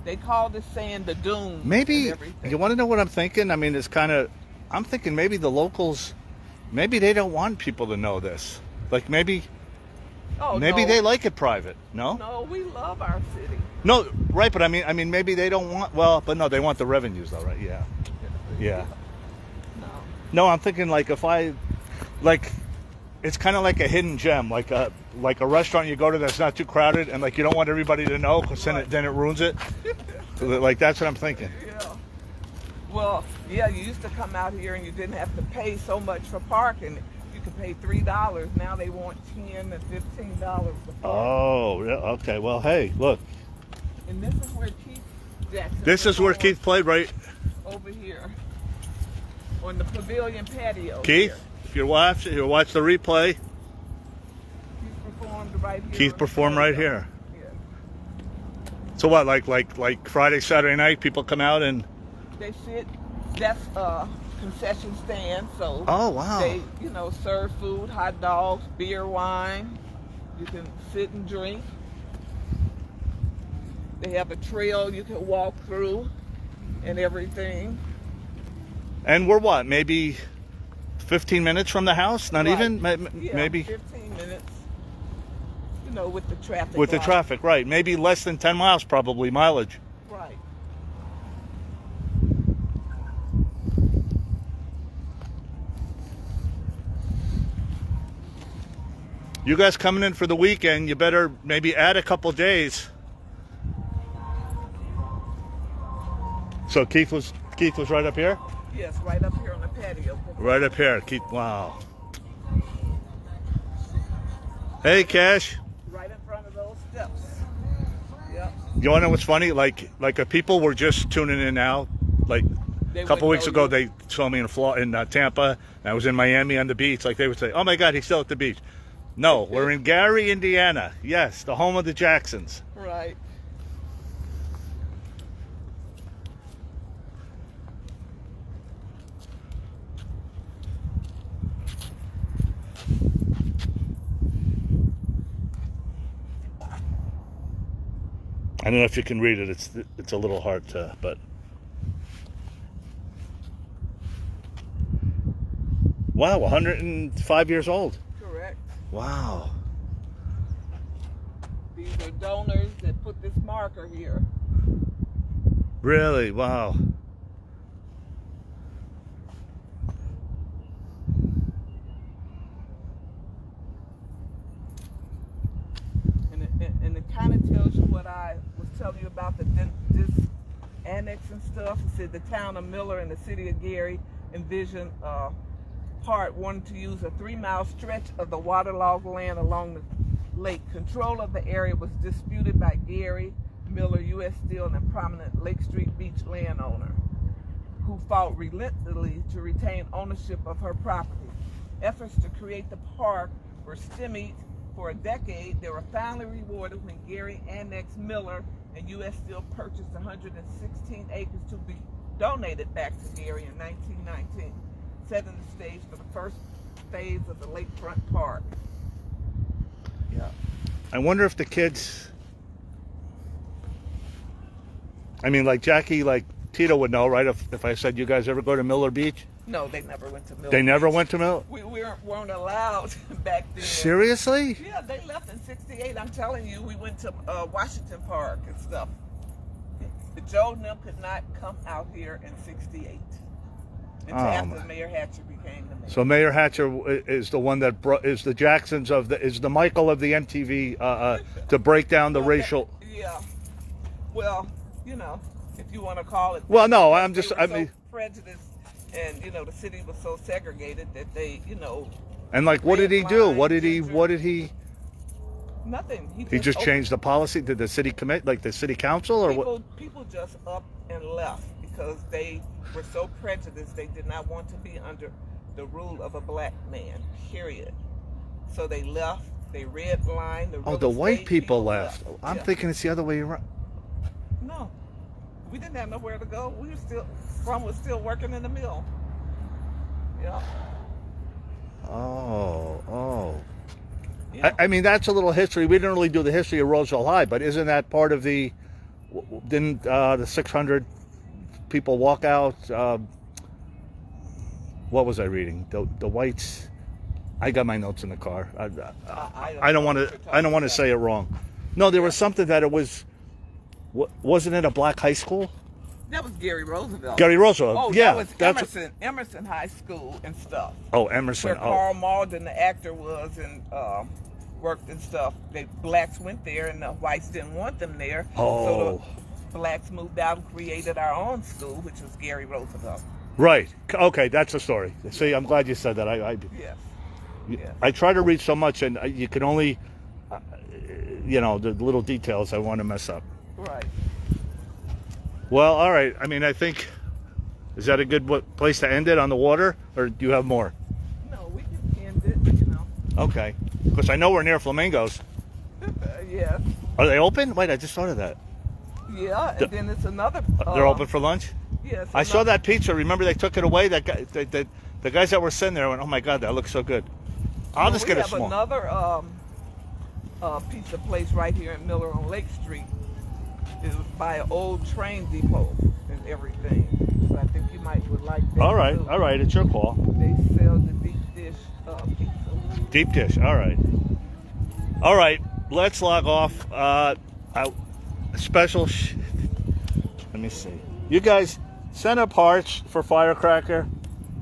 They call this sand the dunes. maybe and everything. you want to know what I'm thinking? I mean, it's kind of. I'm thinking maybe the locals, maybe they don't want people to know this. Like maybe Oh, maybe no. they like it private. No. No, we love our city. No, right, but I mean, maybe they don't want. Well, but no, they want the revenues, though, right? Yeah, yeah. No. No, I'm thinking like if I, like, it's kind of like a hidden gem, like a restaurant you go to that's not too crowded, and like you don't want everybody to know, because then it ruins it. Like that's what I'm thinking. Yeah. Well, yeah, you used to come out here and you didn't have to pay so much for parking. You could pay $3. Now they want $10 and $15 for park. Oh, yeah, okay. Well, hey, look, And this is where Keith Jackson. this is where Keith played, right? Over here, on the pavilion patio. Keith, here. if you're watching, you watch the replay. Keith performed right here. Keith on the performed right patio. here. Yeah. So what? Like Friday, Saturday night, people come out and. They sit. That's a concession stand, so Oh wow. they, serve food, hot dogs, beer, wine. You can sit and drink. They have a trail you can walk through and everything. And we're what? Maybe 15 minutes from the house? Not Right. even? Yeah, Maybe 15 minutes. With the traffic. with the light. traffic, right? Maybe less than 10 miles, probably mileage. Right. You guys coming in for the weekend? You better maybe add a couple days. So Keith was right up here? Yes, right up here on the patio. Right up here. Keith, wow. Hey, Cash. Right in front of those steps. Yep. You want to know what's funny? Like if people were just tuning in now, like They a couple wouldn't weeks know ago, you. they saw me in Tampa. And I was in Miami on the beach. Like they would say, "Oh my God, he's still at the beach." No, we're in Gary, Indiana. Yes, the home of the Jacksons. Right. I don't know if you can read it. It's a little hard to, but wow, 105 years old. Correct. Wow. These are donors that put this marker here. Really? Wow. And it kind of tells you what I was telling you about this annex and stuff. It said the town of Miller and the city of Gary envisioned Hart wanted to use a 3-mile stretch of the waterlogged land along the lake. Control of the area was disputed by Gary, Miller, U.S. Steel, and a prominent Lake Street Beach landowner who fought relentlessly to retain ownership of her property. Efforts to create the park were stymied for a decade. They were finally rewarded when Gary annexed Miller and U.S. Steel purchased 116 acres to be donated back to Gary in 1919, setting the stage for the first phase of the lakefront park. Yeah. I wonder if the kids, I mean, like Jackie, like Tito would know, right? If I said, you guys ever go to Miller Beach? No, they never went to Miller. They never Beach. went to Miller? We weren't allowed back then. Seriously? Yeah, they left in '68. I'm telling you, we went to Washington Park and stuff. Joe and them could not come out here in '68 until after Mayor Hatcher became the mayor. So Mayor Hatcher is the one that is the Jacksons is the Michael of the MTV to break down the racial. Yeah. Well, you know, if you want to call it. Well, no, I'm they just, were I so mean, prejudiced, and you know, the city was so segregated that they, you know. and like, what did he do? line, What did ginger. he? Nothing. He just opened- changed the policy. Did the city commit, like the city council, or what? People just up and left because they were so prejudiced. They did not want to be under the rule of a black man. Period. So they left. They redlined. Oh, the white people left. I'm thinking it's the other way around. No, we didn't have nowhere to go. We were still, From was still working in the mill. Yeah. Oh. Yeah. I mean, that's a little history. We didn't really do the history of Roseville High, but isn't that part of the? Didn't the 600 people walk out? What was I reading? The whites. I got my notes in the car. I don't want to. I don't want to say it wrong. No, there was something that it was. Wasn't it a black high school? That was Gary Roosevelt. Gary Roosevelt. Oh, yeah, that was Emerson High School and stuff. Oh, Emerson. Where Carl Malden, the actor, was and worked and stuff. The blacks went there, and the whites didn't want them there. Oh. So the blacks moved out and created our own school, which was Gary Roosevelt. Right. Okay, that's the story. See, I'm glad you said that. Yes. I try to read so much, and you can only, the little details I want to mess up. Right. Well, all right. I mean, I think, is that a good place to end it, on the water, or do you have more? No, we can end it, Okay. Because I know we're near Flamingos. Yeah. Are they open? Wait, I just thought of that. Yeah, and then it's another. They're open for lunch? Yes. I saw that pizza. Remember they took it away? That guy, the guys that were sitting there went, oh my God, that looks so good. I'll just get a small. We have another pizza place right here in Miller on Lake Street. It's by an old train depot and everything. So I think you would like that. All right, too. all right. It's your call. They sell the deep dish pizza. Deep dish. All right. All right. Let's log off. Special. Let me see. You guys send up hearts for Firecracker.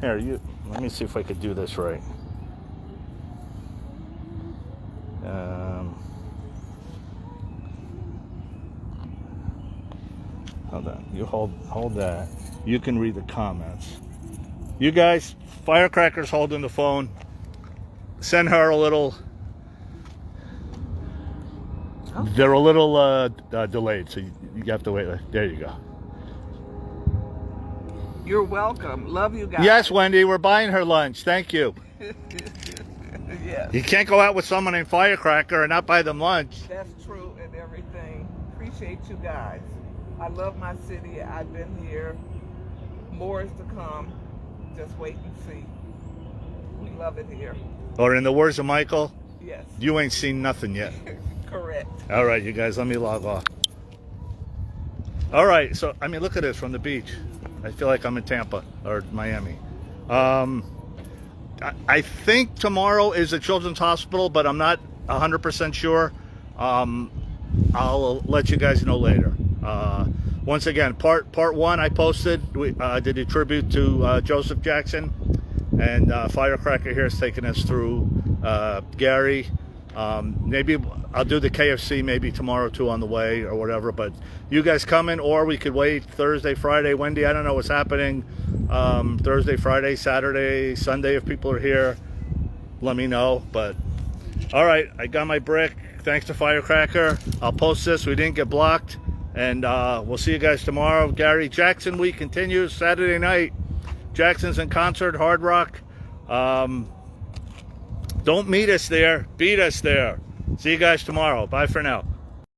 Here, let me see if I could do this right. Hold on. You hold that. You can read the comments. You guys, Firecracker's holding the phone. Send her a little. They're a little delayed, so you have to wait. There you go. You're welcome. Love you guys. Yes, Wendy, we're buying her lunch. Thank you. Yes. You can't go out with someone named Firecracker and not buy them lunch. That's true and everything. Appreciate you guys. I love my city. I've been here. More is to come. Just wait and see. We love it here. Or in the words of Michael, Yes. you ain't seen nothing yet. Correct. All right, you guys, let me log off. All right, so, I mean, look at this from the beach. I feel like I'm in Tampa or Miami. I think tomorrow is the Children's Hospital, but I'm not 100% sure. I'll let you guys know later. Once again, part one I posted. We did a tribute to Joseph Jackson, and Firecracker here is taking us through Gary. Maybe I'll do the KFC maybe tomorrow too on the way or whatever, but you guys coming, or we could wait Thursday, Friday. Wendy, I don't know what's happening Thursday, Friday, Saturday, Sunday. If people are here, let me know. But all right, I got my brick. Thanks to Firecracker. I'll post this. We didn't get blocked, and we'll see you guys tomorrow. Gary Jackson week continues Saturday night. Jackson's in concert, Hard Rock. Don't meet us there, beat us there. See you guys tomorrow. Bye for now.